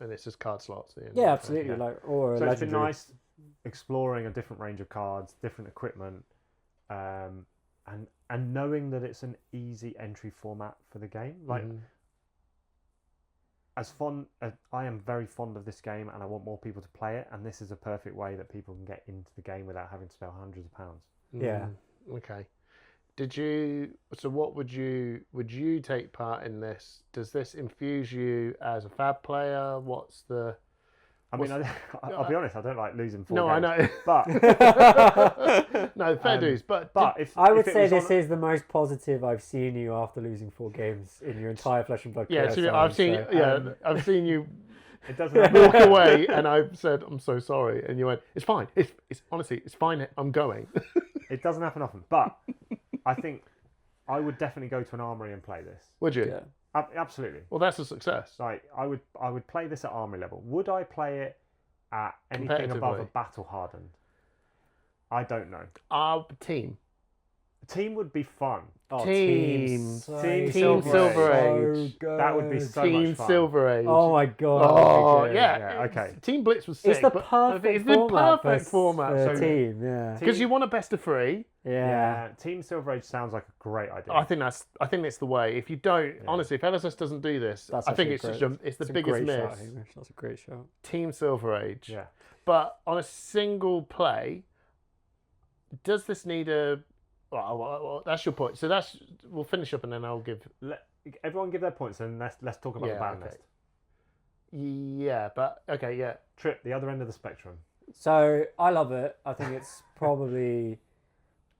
Speaker 1: and it's just card slots. At the end
Speaker 2: Yeah,
Speaker 1: of the day.
Speaker 2: absolutely.
Speaker 3: Yeah.
Speaker 2: Like or a
Speaker 3: So it's been
Speaker 2: legendary.
Speaker 3: nice exploring a different range of cards, different equipment, and knowing that it's an easy entry format for the game. Like,
Speaker 1: Mhm.
Speaker 3: I am very fond of this game, and I want more people to play it. And this is a perfect way that people can get into the game without having to spend hundreds of pounds.
Speaker 2: Yeah.
Speaker 1: Okay. Did you? So, what would you take part in this? Does this infuse you as a Fab player?
Speaker 3: I mean, I'll be honest. I don't like losing 4
Speaker 1: No,
Speaker 3: games.
Speaker 1: I know.
Speaker 3: But
Speaker 1: No, fair dues. But
Speaker 3: if
Speaker 2: I would
Speaker 3: if it
Speaker 2: say
Speaker 3: was
Speaker 2: this
Speaker 3: on-
Speaker 2: is the most positive I've seen you after losing 4 games in your entire Flesh and Blood
Speaker 1: yeah,
Speaker 2: career.
Speaker 1: so I've seen
Speaker 2: so,
Speaker 1: I've seen you
Speaker 3: it doesn't
Speaker 1: walk
Speaker 3: happen.
Speaker 1: away, and I've said I'm so sorry, and you went, it's fine. It's honestly, it's fine. I'm going.
Speaker 3: It doesn't happen often. But I think I would definitely go to an armory and play this.
Speaker 1: Would you?
Speaker 2: Yeah.
Speaker 3: Absolutely.
Speaker 1: Well, that's a success.
Speaker 3: Like I would play this at armory level. Would I play it at anything above a
Speaker 1: Competitively.
Speaker 3: battle hardened? I don't know.
Speaker 1: Our team.
Speaker 3: Team would be fun.
Speaker 2: Oh,
Speaker 1: Team.
Speaker 3: Team
Speaker 1: Silver
Speaker 2: Age.
Speaker 3: That would be so
Speaker 1: Team
Speaker 3: much fun.
Speaker 1: Silver Age.
Speaker 2: Oh my god.
Speaker 1: Oh,
Speaker 2: that'd be good.
Speaker 1: yeah.
Speaker 3: Okay.
Speaker 1: Team Blitz was sick.
Speaker 2: It's the
Speaker 1: but
Speaker 2: perfect
Speaker 1: it's the
Speaker 2: format.
Speaker 1: perfect format.
Speaker 2: for
Speaker 1: So,
Speaker 2: team. Yeah.
Speaker 1: because you want a best of 3.
Speaker 2: Yeah.
Speaker 3: Team Silver Age sounds like a great idea.
Speaker 1: I think it's the way. If you don't, honestly, if LSS doesn't do this,
Speaker 2: That's
Speaker 1: I think
Speaker 2: actually
Speaker 1: it's
Speaker 2: great.
Speaker 1: just it's the
Speaker 2: It's a
Speaker 1: biggest
Speaker 2: great
Speaker 1: miss.
Speaker 2: shout, Hamish. That's a great shout.
Speaker 1: Team Silver Age.
Speaker 3: Yeah.
Speaker 1: But on a single play, does this need a? Well, that's your point. So we'll finish up and then I'll give.
Speaker 3: Everyone give their points and let's talk about the ban
Speaker 1: okay.
Speaker 3: list.
Speaker 1: Yeah, but okay, yeah.
Speaker 3: Trip, the other end of the spectrum.
Speaker 2: So I love it. I think it's probably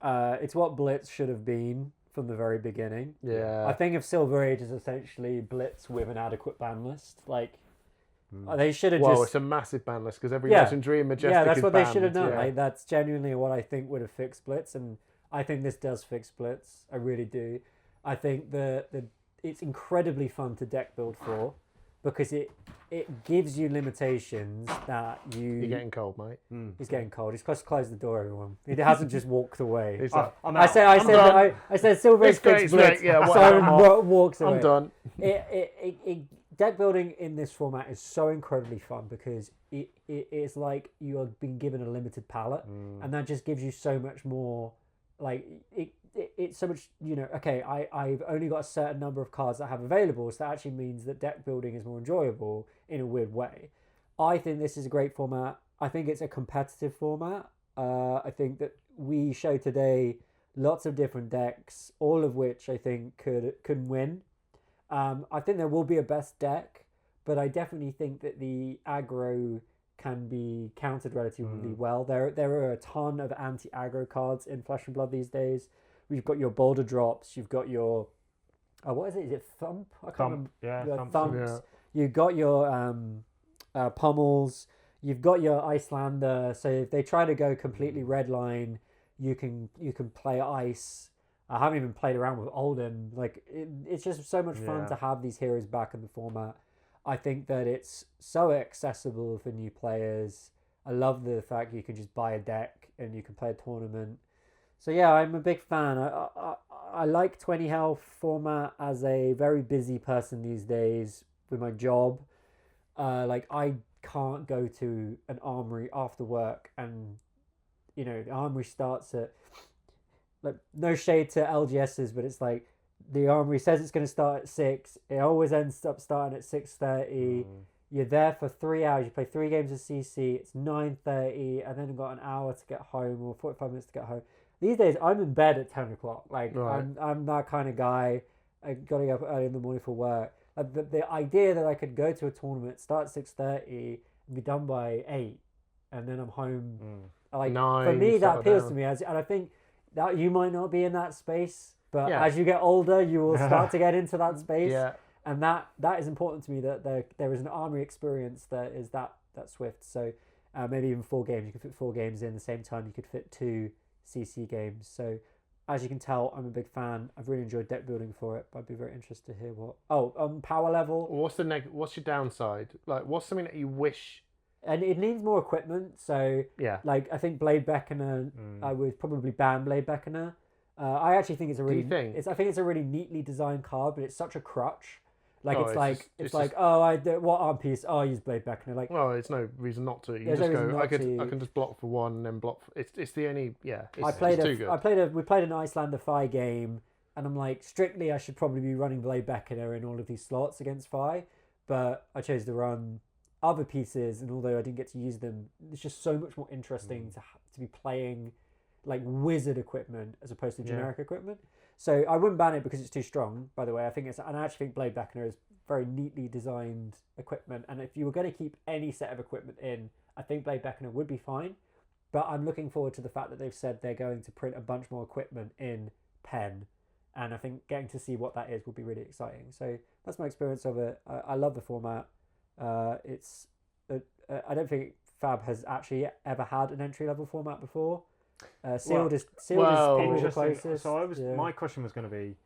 Speaker 2: it's what Blitz should have been from the very beginning.
Speaker 1: Yeah.
Speaker 2: I think if Silver Age is essentially Blitz with an adequate ban list, like they should have
Speaker 1: Well,
Speaker 2: just
Speaker 1: it's a massive ban list because every
Speaker 2: Yeah.
Speaker 1: Legendary and Majestic
Speaker 2: yeah, that's
Speaker 1: is
Speaker 2: what they should have
Speaker 1: banned,
Speaker 2: done.
Speaker 1: yeah.
Speaker 2: Like that's genuinely what I think would have fixed Blitz, and I think this does fix Blitz. I really do. I think the it's incredibly fun to deck build for because it gives you limitations that
Speaker 1: You're getting cold, mate.
Speaker 2: He's getting cold. He's supposed to close the door, everyone. He hasn't just walked away.
Speaker 1: He's like,
Speaker 3: I'm
Speaker 2: I
Speaker 3: out.
Speaker 2: said I said Silver Age
Speaker 1: It's great,
Speaker 2: fixed
Speaker 1: it's great,
Speaker 2: Blitz.
Speaker 1: yeah,
Speaker 2: Simon
Speaker 1: whatever.
Speaker 2: walks away.
Speaker 1: I'm done.
Speaker 2: Deck building in this format is so incredibly fun because it's like you are being given a limited palette, and that just gives you so much more. Like it's so much, okay, I've only got a certain number of cards that I have available, so that actually means that deck building is more enjoyable in a weird way. I think this is a great format. I think it's a competitive format. I think that we show today lots of different decks, all of which I think could win. I think there will be a best deck, but I definitely think that the aggro can be countered relatively well. There are a ton of anti-aggro cards in Flesh and Blood these days. You've got your Boulder Drops, you've got your what is it? Is it Thump? I can't remember.
Speaker 3: Yeah,
Speaker 2: Your
Speaker 3: Thump.
Speaker 2: Thumps.
Speaker 1: Yeah.
Speaker 2: You've got your Pummels. You've got your Icelander. So if they try to go completely red line, you can play Ice. I haven't even played around with Oldhim. Like it's just so much fun to have these heroes back in the format. I think that it's so accessible for new players. I love the fact you can just buy a deck and you can play a tournament. So yeah, I'm a big fan. I like 20 health format as a very busy person these days with my job. Like I can't go to an armory after work, and the armory starts at, like, no shade to LGSs, but it's like the armory says it's going to start at 6. It always ends up starting at 6:30. You're there for 3 hours. You play 3 games of CC. It's 9:30, and then you've got an hour to get home or 45 minutes to get home. These days, I'm in bed at 10 o'clock. Like
Speaker 1: Right.
Speaker 2: I'm that kind of guy. I got to get up early in the morning for work. Like the idea that I could go to a tournament, start at 6:30, and be done by 8, and then I'm home. Like
Speaker 1: 9,
Speaker 2: for me, that
Speaker 1: settle
Speaker 2: appeals
Speaker 1: down.
Speaker 2: to me. And I think that you might not be in that space, but
Speaker 1: Yeah.
Speaker 2: as you get older, you will start to get into that space.
Speaker 1: Yeah.
Speaker 2: And that is important to me, that there is an armory experience that is that swift. So maybe even 4 games. You could fit 4 games in the same time. You could fit 2 CC games. So as you can tell, I'm a big fan. I've really enjoyed deck building for it, but I'd be very interested to hear what. Power level.
Speaker 1: What's what's your downside? Like, what's something that you wish?
Speaker 2: And it needs more equipment. So
Speaker 1: Yeah.
Speaker 2: like I think Blade Beckoner, I would probably ban Blade Beckoner. I actually think it's a really.
Speaker 1: you think?
Speaker 2: I think it's a really neatly designed card, but it's such a crutch. Like
Speaker 1: Oh,
Speaker 2: it's
Speaker 1: it's
Speaker 2: like
Speaker 1: just-
Speaker 2: it's
Speaker 1: it's
Speaker 2: like
Speaker 1: just-
Speaker 2: what arm piece? Oh, I use Blade Beckoner. Like
Speaker 1: Well, it's no reason not to. You
Speaker 2: There's
Speaker 1: just
Speaker 2: no reason
Speaker 1: go.
Speaker 2: not
Speaker 1: I
Speaker 2: to.
Speaker 1: can just block for 1 and then block. It's the only. Yeah. It's,
Speaker 2: I played
Speaker 1: it's too good.
Speaker 2: we played an Icelander Fi game, and I'm like, strictly I should probably be running Blade Beckoner in all of these slots against Fi, but I chose to run other pieces, and although I didn't get to use them, it's just so much more interesting to be playing like wizard equipment as opposed to generic equipment. So I wouldn't ban it because it's too strong. By the way, and I actually think Blade Beckoner is very neatly designed equipment. And if you were going to keep any set of equipment in, I think Blade Beckoner would be fine. But I'm looking forward to the fact that they've said they're going to print a bunch more equipment in pen. And I think getting to see what that is will be really exciting. So that's my experience of it. I love the format. I don't think Fab has actually ever had an entry-level format before. Sealed is probably the closest.
Speaker 3: So my question was going to be,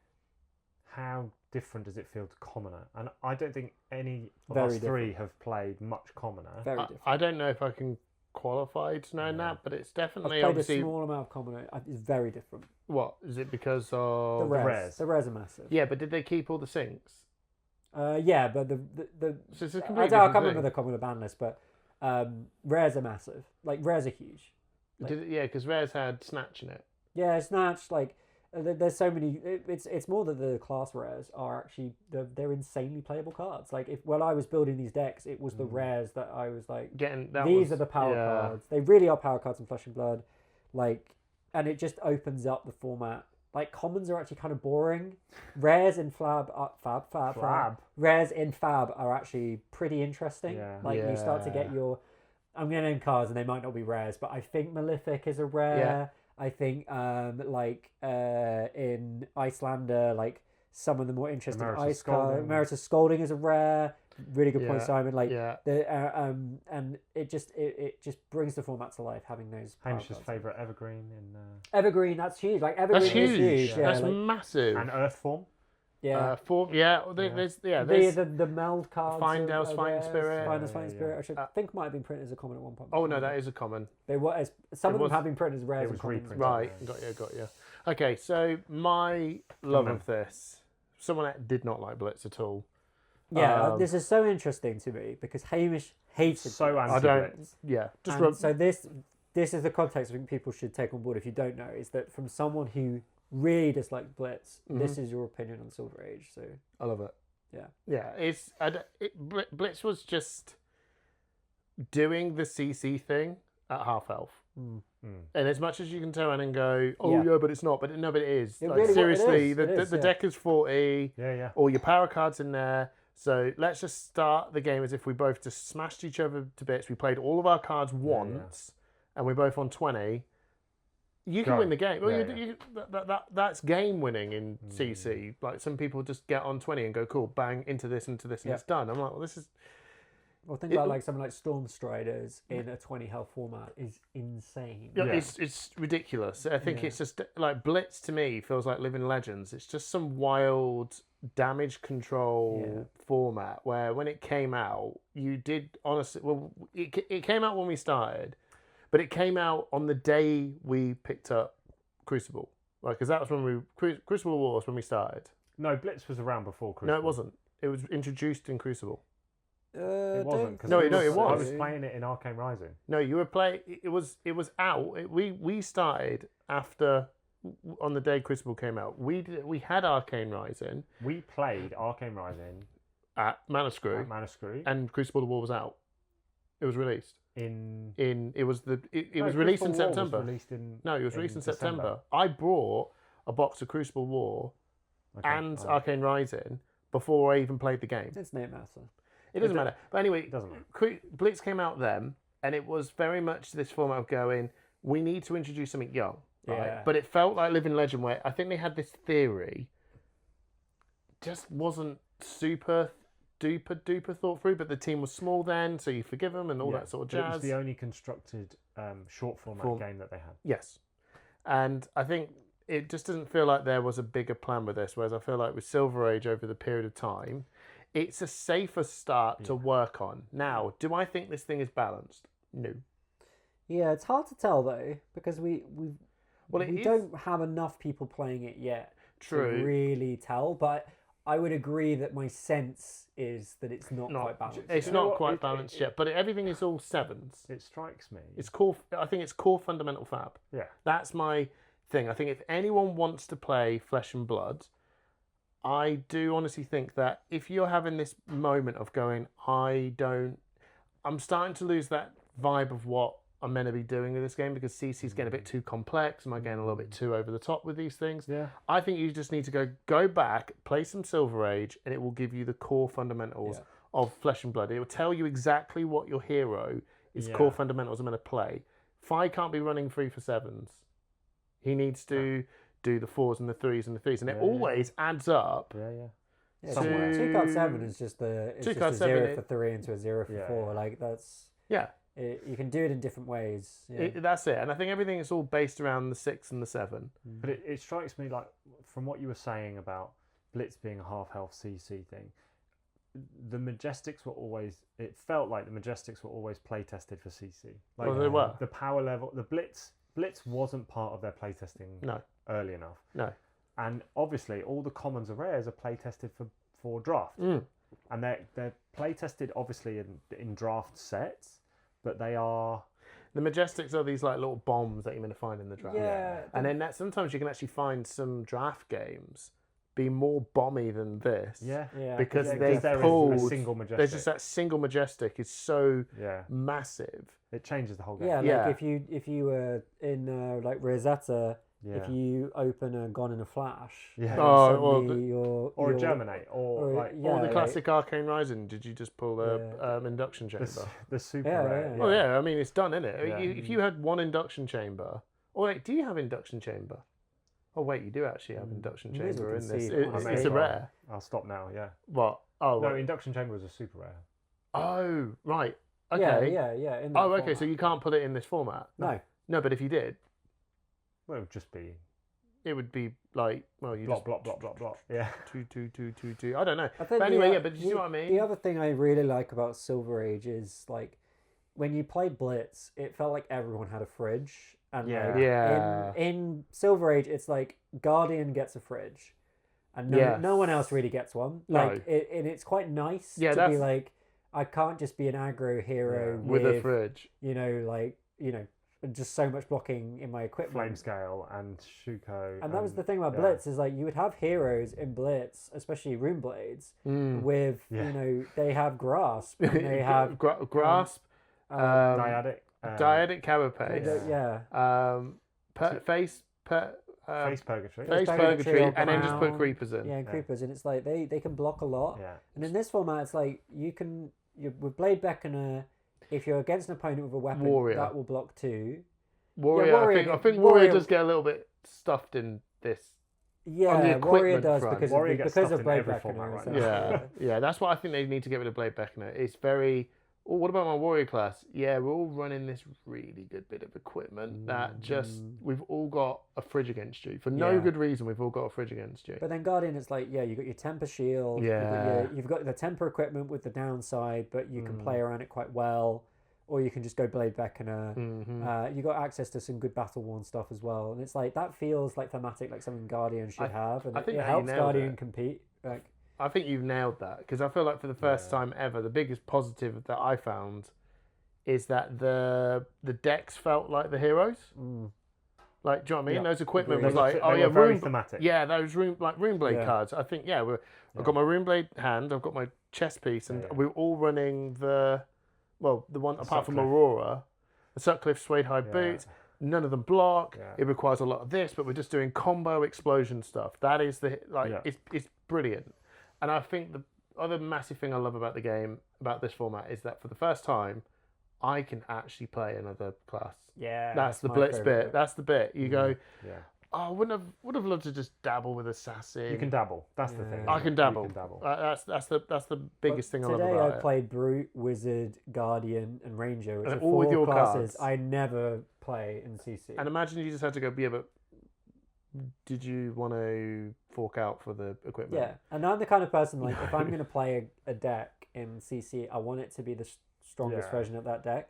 Speaker 3: how different does it feel to Commoner? And I don't think any of us three have played much Commoner.
Speaker 2: Very different.
Speaker 1: I don't know if I can qualify to know that, but it's definitely
Speaker 2: I've played
Speaker 1: obviously
Speaker 2: a small amount of Commoner. It's very different.
Speaker 1: What is it because of
Speaker 2: The rares are massive.
Speaker 1: Yeah, but did they keep all the sinks?
Speaker 2: Yeah, but the
Speaker 1: So it's a
Speaker 2: I
Speaker 1: completely
Speaker 2: can't remember the Commoner ban list, but rares are massive. Like rares are huge.
Speaker 1: Because rares had Snatch in it.
Speaker 2: Yeah, Snatch, like there's so many. It's more that the class rares are actually they're insanely playable cards. Like when I was building these decks, it was the rares that I was like, these are the power cards. They really are power cards in Flesh and Blood, like, and it just opens up the format. Like commons are actually kind of boring. Rares in Fab. Rares in Fab are actually pretty interesting.
Speaker 3: Yeah.
Speaker 2: Like you start to get your. I'm going to name cards and they might not be rares, but I think Malefic is a rare. Yeah. I think in Icelander, like some of the more interesting ice cards. Emeritus Scolding is a rare. Really good point, Simon. Like and it just brings the format to life having those.
Speaker 3: Hamish's favourite Evergreen in
Speaker 2: Evergreen, that's huge. Like Evergreen is huge.
Speaker 1: Yeah, that's massive.
Speaker 3: And Earthform.
Speaker 2: Yeah.
Speaker 1: There's
Speaker 2: the meld cards.
Speaker 1: Findale's Fighting Spirit.
Speaker 2: Findale's Fighting Spirit, which I think might have been printed as a common at one point.
Speaker 1: Oh no, that is a common.
Speaker 2: Some of them have been printed as rares.
Speaker 3: It was reprinted.
Speaker 1: Right, got you. Okay, so my love of this, someone that did not like Blitz at all.
Speaker 2: Yeah, this is so interesting to me because Hamish hates it.
Speaker 3: So anti-Blitz.
Speaker 2: So this is the context I think people should take on board if you don't know, is that from someone who really disliked Blitz, this is your opinion on Silver Age. So
Speaker 1: I love it.
Speaker 2: Yeah.
Speaker 1: Blitz was just doing the CC thing at half health. And as much as you can turn around and go, but it's not. But it is. Seriously, the deck is 40.
Speaker 3: Yeah.
Speaker 1: All your power cards in there. So let's just start the game as if we both just smashed each other to bits. We played all of our cards once, and we're both on 20. You can win the game. That's game winning in CC. Like some people just get on 20 and go, cool, bang, into this, and it's done. I'm like, well, this is...
Speaker 2: Well, think about like something like Storm Striders in a 20 health format is insane.
Speaker 1: Yeah. It's ridiculous. I think it's just like Blitz to me feels like Living Legends. It's just some wild damage control format where when it came out, you did honestly. Well, it came out when we started, but it came out on the day we picked up Crucible, right? Because that was when Crucible Wars when we started.
Speaker 3: No, Blitz was around before Crucible.
Speaker 1: No, it wasn't. It was introduced in Crucible.
Speaker 3: It wasn't.
Speaker 1: No, it was.
Speaker 3: I was playing it in Arcane Rising.
Speaker 1: No, you were playing. It was out. We started after on the day Crucible came out. We had Arcane Rising.
Speaker 3: We played Arcane Rising
Speaker 1: at Mana Screw. And Crucible the War was out. It was released it was released in September. It was released in September. I brought a box of Crucible War and Arcane Rising before I even played the game.
Speaker 2: It's no matter.
Speaker 1: It doesn't matter. But anyway,
Speaker 3: it doesn't matter.
Speaker 1: Blitz came out then, and it was very much this format of going, we need to introduce something young. Right?
Speaker 2: Yeah.
Speaker 1: But it felt like Living Legend, where I think they had this theory, just wasn't super duper thought through, but the team was small then, so you forgive them and all that sort of jazz.
Speaker 3: It was the only constructed short format game that they had.
Speaker 1: Yes. And I think it just doesn't feel like there was a bigger plan with this, whereas I feel like with Silver Age over the period of time, it's a safer start to work on. Now, do I think this thing is balanced? No.
Speaker 2: Yeah, it's hard to tell though, because we don't have enough people playing it yet to really tell, but I would agree that my sense is that it's not quite balanced.
Speaker 1: It's not quite balanced yet, but everything is all sevens.
Speaker 3: It strikes me.
Speaker 1: It's core. I think it's core fundamental Fab.
Speaker 3: Yeah.
Speaker 1: That's my thing. I think if anyone wants to play Flesh and Blood, I do honestly think that if you're having this moment of going, I'm starting to lose that vibe of what I'm meant to be doing with this game because CC's getting a bit too complex. Am I getting a little bit too over the top with these things?
Speaker 3: Yeah.
Speaker 1: I think you just need to go back, play some Silver Age, and it will give you the core fundamentals of Flesh and Blood. It will tell you exactly what your hero is core fundamentals are meant to play. Fi can't be running 3 for 7s. He needs to do the 4s and the 3s and the 3s, and it always adds up.
Speaker 2: Yeah, 2 card 7 is just a 0 for 3 into a 0 for 4. Like that's you can do it in different ways. Yeah.
Speaker 1: That's it, and I think everything is all based around the 6 and the 7.
Speaker 3: But it strikes me like from what you were saying about Blitz being a half health CC thing, the Majestics were always. It felt like the Majestics were always play tested for CC. Like
Speaker 1: they were.
Speaker 3: The power level, the Blitz wasn't part of their playtesting early enough.
Speaker 1: No.
Speaker 3: And obviously, all the commons and rares are play tested for draft, and they're play tested obviously in draft sets, but they are.
Speaker 1: The Majestics are these like little bombs that you're going to find in the draft.
Speaker 2: Yeah.
Speaker 1: And then sometimes you can actually find some draft games be more bomby than this.
Speaker 3: Yeah.
Speaker 1: Because
Speaker 3: there
Speaker 1: pulled
Speaker 3: is a single Majestic.
Speaker 1: There's just that single Majestic is so massive.
Speaker 3: It changes the whole game.
Speaker 2: Yeah, like if you were in like Rosetta. Yeah. If you open a Gone in a Flash,
Speaker 3: or a Germinate, or
Speaker 1: the classic Arcane Rising, did you just pull the induction chamber?
Speaker 3: The super rare.
Speaker 1: Oh yeah, I mean it's done, isn't it? Yeah. If you had one induction chamber, do you have induction chamber? Oh wait, you do actually have induction chamber in this. It's a rare.
Speaker 3: I'll stop now. Yeah.
Speaker 1: What? Oh
Speaker 3: no, induction chamber is a super rare.
Speaker 1: Oh right. Okay.
Speaker 2: Yeah.
Speaker 1: Okay, so you can't put it in this format. No, but if you did.
Speaker 3: Well, it would just be.
Speaker 1: It would be like you
Speaker 3: block. Yeah.
Speaker 1: 2. I don't know. But anyway, but you see what I mean.
Speaker 2: The other thing I really like about Silver Age is like when you played Blitz, it felt like everyone had a fridge, and in Silver Age, it's like Guardian gets a fridge, and no one else really gets one. Like and it's quite nice to be like, I can't just be an aggro hero
Speaker 1: with a fridge.
Speaker 2: Just so much blocking in my equipment.
Speaker 3: Flame Scale and Shuko.
Speaker 2: And that was the thing about Blitz is like you would have heroes in Blitz, especially Rune Blades, with they have Grasp and they have
Speaker 1: Grasp,
Speaker 3: Dyadic
Speaker 1: Carapace, Face Purgatory, and then just put Creepers in.
Speaker 2: Yeah, and Creepers, and it's like they can block a lot. Yeah. And in this format, it's like with Blade Beckoner. If you're against an opponent with a weapon, that will block 2.
Speaker 1: Warrior, I think Warrior does get a little bit stuffed in this.
Speaker 2: Yeah, Warrior does
Speaker 3: front.
Speaker 2: because of Blade Beckoner.
Speaker 3: Right
Speaker 1: yeah, that's what I think they need to get rid of Blade Beckoner. It's very. Oh, what about my Warrior class? Yeah, we're all running this really good bit of equipment that we've all got a fridge against you. For no good reason, we've all got a fridge against you.
Speaker 2: But then Guardian, it's like, you got your Temper Shield.
Speaker 1: Yeah.
Speaker 2: You've got the Temper equipment with the downside, but you can play around it quite well. Or you can just go Blade Beckoner. You got access to some good Battle Worn stuff as well. And it's like, that feels like thematic, like something Guardian should have. And it helps Guardian compete. Like,
Speaker 1: I think you've nailed that because I feel like for the first time ever, the biggest positive that I found is that the decks felt like the heroes. Like, do you know what I mean? Those equipment was like,
Speaker 3: very thematic.
Speaker 1: Yeah, those Runeblade cards. I think, I've got my Runeblade hand, I've got my chess piece, and we're all running the one apart from Aurora, the Sutcliffe Suede High Boots. None of them block. It requires a lot of this, but we're just doing combo explosion stuff. That is it's brilliant. And I think the other massive thing I love about the game, about this format, is that for the first time, I can actually play another class.
Speaker 2: Yeah,
Speaker 1: that's the Blitz bit. That's the bit. You go, I would have loved to just dabble with Assassin.
Speaker 3: You can dabble. That's the thing.
Speaker 1: I can dabble. That's the biggest thing I love about it.
Speaker 2: Today I played Brute, Wizard, Guardian, and Ranger, which are
Speaker 1: all with your
Speaker 2: classes
Speaker 1: cards.
Speaker 2: I never play in CC.
Speaker 1: And imagine you just had to go, but did you want to fork out for the equipment?
Speaker 2: Yeah, and I'm the kind of person, like, if I'm going to play a deck in CC, I want it to be the strongest version of that deck,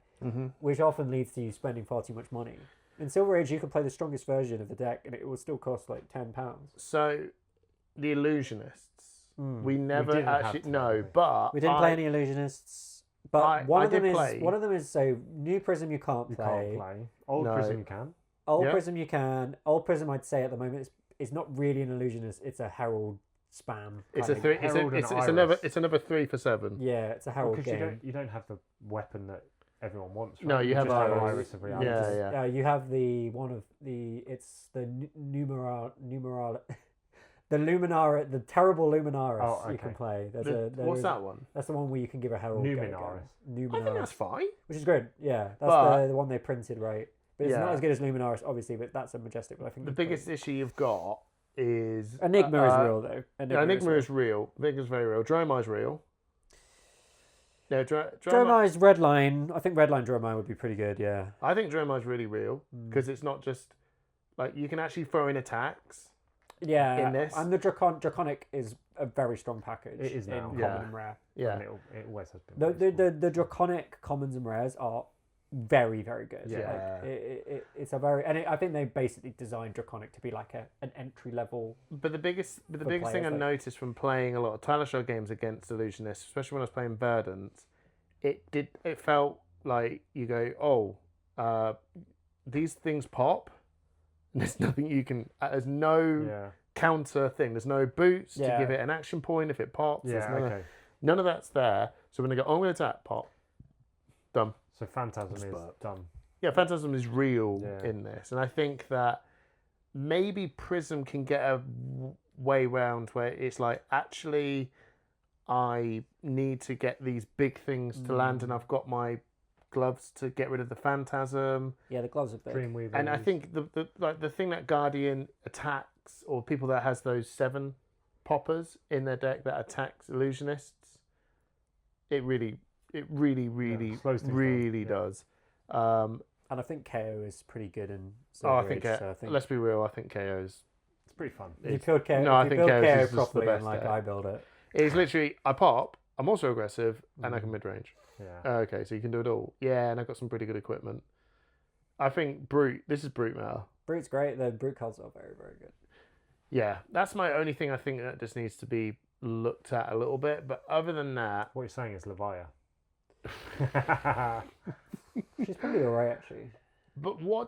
Speaker 2: which often leads to you spending far too much money. In Silver Age, you can play the strongest version of the deck, and it will still cost like £10.
Speaker 1: So, the Illusionists, we never actually but
Speaker 2: we didn't play any Illusionists. But one of them is so New Prism you can't play.
Speaker 3: Old Prism you can.
Speaker 2: Old Prism you can. Old Prism, I'd say at the moment is not really an Illusionist. It's a Herald spam.
Speaker 1: It's a 3. It's another 3 for 7.
Speaker 2: Yeah, it's a Herald game.
Speaker 3: You don't have the weapon that everyone wants. Right?
Speaker 1: No, you have
Speaker 3: just have
Speaker 1: Iris.
Speaker 3: Iris of reality.
Speaker 1: Yeah.
Speaker 2: You have the it's the the Luminaris, the terrible Luminaris
Speaker 3: Oh,
Speaker 2: you can
Speaker 3: okay.
Speaker 2: play.
Speaker 1: What's that one?
Speaker 2: That's the one where you can give a herald.
Speaker 3: Numinaris.
Speaker 1: I think that's fine.
Speaker 2: Which is good. Yeah, that's
Speaker 1: But-
Speaker 2: the one they printed, right? But it's not as good as Luminaris, obviously. But that's a majestic. But I think
Speaker 1: The biggest issue you've got is
Speaker 2: Enigma is real though.
Speaker 1: Enigma is real. Enigma's very real. Dromire's real. Yeah,
Speaker 2: Dromire's Redline. I think Redline Dromire would be pretty good. Yeah.
Speaker 1: I think Dromire's really real because it's not just like you can actually throw in attacks.
Speaker 2: Yeah.
Speaker 1: In this.
Speaker 2: And the Draconic is a very strong package.
Speaker 3: It is now.
Speaker 2: in
Speaker 1: Yeah.
Speaker 2: common and rare.
Speaker 1: Yeah,
Speaker 3: And it always has been.
Speaker 2: The Draconic commons and rares are very, very good.
Speaker 1: Yeah.
Speaker 2: Like, it's a very I think they basically designed Draconic to be like an entry level.
Speaker 1: but the biggest thing
Speaker 2: players,
Speaker 1: I
Speaker 2: like-
Speaker 1: noticed from playing a lot of Tyler Show games against Illusionists, especially when I was playing Verdant, it felt like you go, these things pop. And there's nothing you can. There's no counter thing. There's no boots to give it an action point if it pops.
Speaker 3: Yeah.
Speaker 1: There's none of that's there. So when they go, I'm going to attack, pop, done.
Speaker 3: So Phantasm is done.
Speaker 1: Yeah, Phantasm is real
Speaker 3: Yeah.
Speaker 1: in this, and I think that maybe Prism can get a way round where it's like actually, I need to get these big things to land, and I've got my gloves to get rid of the Phantasm.
Speaker 2: Yeah, the gloves are big.
Speaker 3: Dreamweaver.
Speaker 1: And I think the thing that Guardian attacks, or people that has those 7 poppers in their deck that attacks Illusionists, it really
Speaker 3: slows things down.
Speaker 1: does.
Speaker 2: And I think KO is pretty good in
Speaker 1: I
Speaker 2: Silver
Speaker 1: think,
Speaker 2: Age, so I think
Speaker 1: let's be real, I think KO's.
Speaker 3: it's pretty fun.
Speaker 2: if you build KO,
Speaker 1: No, I
Speaker 2: if you
Speaker 1: think
Speaker 2: build
Speaker 1: KO's
Speaker 2: KO
Speaker 1: is just the
Speaker 2: properly and
Speaker 1: best
Speaker 2: like
Speaker 1: deck.
Speaker 2: I build it.
Speaker 1: It's literally, I pop, I'm also aggressive, and I can mid range.
Speaker 3: Yeah.
Speaker 1: Okay, so you can do it all. Yeah, and I've got some pretty good equipment. I think this is Brute meta.
Speaker 2: Brute's great. The Brute cards are very, very good.
Speaker 1: Yeah, that's my only thing I think that just needs to be looked at a little bit. But other than that,
Speaker 3: What you're saying is Levia.
Speaker 2: She's probably alright actually.
Speaker 1: but where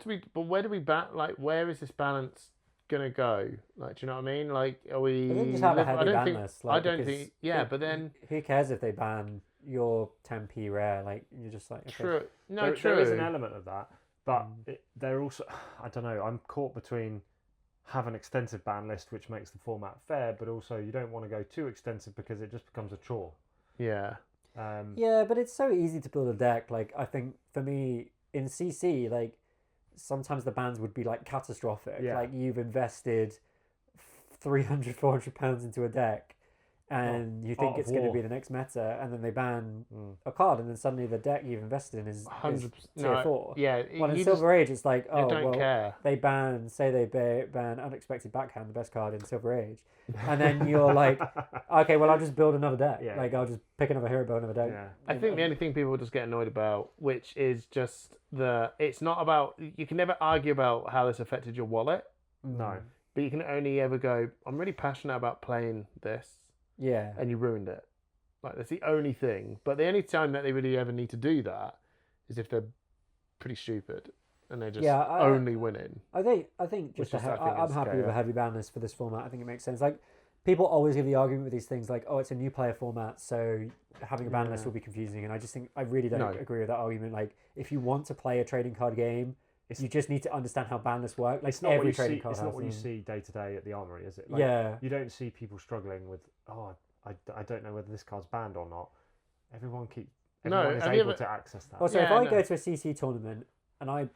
Speaker 1: do we like, where is this balance gonna go? Like, do you know what I mean? Like, are we?
Speaker 2: I think just have a heavy
Speaker 1: I don't
Speaker 2: ban
Speaker 1: think.
Speaker 2: list.
Speaker 1: I
Speaker 2: Like,
Speaker 1: don't
Speaker 2: because
Speaker 1: think. Yeah, but then
Speaker 2: who cares if they ban your 10p rare? Like you're just like okay.
Speaker 1: true. No,
Speaker 3: there,
Speaker 1: true.
Speaker 3: there is an element of that, but they're also. I don't know. I'm caught between have an extensive ban list, which makes the format fair, but also you don't want to go too extensive because it just becomes a chore.
Speaker 1: Yeah.
Speaker 2: Yeah, but it's so easy to build a deck. Like I think for me in CC, like sometimes the bans would be like catastrophic.
Speaker 3: Yeah.
Speaker 2: Like you've invested 300, 400 pounds into a deck, and you think
Speaker 3: Art of
Speaker 2: it's going to
Speaker 3: War.
Speaker 2: be the next meta, and then they ban a card, and then suddenly the deck you've invested in is
Speaker 1: 100%.
Speaker 2: tier 4.
Speaker 1: Yeah.
Speaker 2: Well, in
Speaker 1: you
Speaker 2: Silver Age, it's like,
Speaker 1: just
Speaker 2: oh,
Speaker 1: don't
Speaker 2: well,
Speaker 1: care.
Speaker 2: they ban Unexpected Backhand, the best card in Silver Age, and then you're like, okay, well, I'll just build another deck.
Speaker 3: Yeah.
Speaker 2: Like, I'll just pick another hero, build another deck.
Speaker 3: Yeah.
Speaker 1: I think the only thing people just get annoyed about, which is just it's not about, you can never argue about how this affected your wallet,
Speaker 3: No.
Speaker 1: but you can only ever go, I'm really passionate about playing this,
Speaker 2: Yeah.
Speaker 1: and you ruined it. Like, that's the only thing. But the only time that they really ever need to do that is if they're pretty stupid and they're just only winning.
Speaker 2: I think just
Speaker 1: Which is, I think,
Speaker 2: I'm
Speaker 1: is
Speaker 2: happy with
Speaker 1: KO.
Speaker 2: a heavy ban list for this format. I think it makes sense. Like people always give the argument with these things like, oh, it's a new player format, so having a ban list will be confusing. And I just think I really don't agree with that argument. Like if you want to play a trading card game, you just need to understand how ban lists work. Like
Speaker 3: It's not what
Speaker 2: every
Speaker 3: you
Speaker 2: trading
Speaker 3: see.
Speaker 2: card
Speaker 3: It's
Speaker 2: has
Speaker 3: not what you
Speaker 2: them.
Speaker 3: see day to day at the Armory, is it? Like,
Speaker 2: Yeah.
Speaker 3: You don't see people struggling with. I don't know whether this card's banned or not. Everyone is
Speaker 1: have you
Speaker 3: able
Speaker 1: ever-
Speaker 3: to access that.
Speaker 2: Also, if
Speaker 1: Yeah,
Speaker 2: I
Speaker 1: no.
Speaker 2: go to a CC tournament and I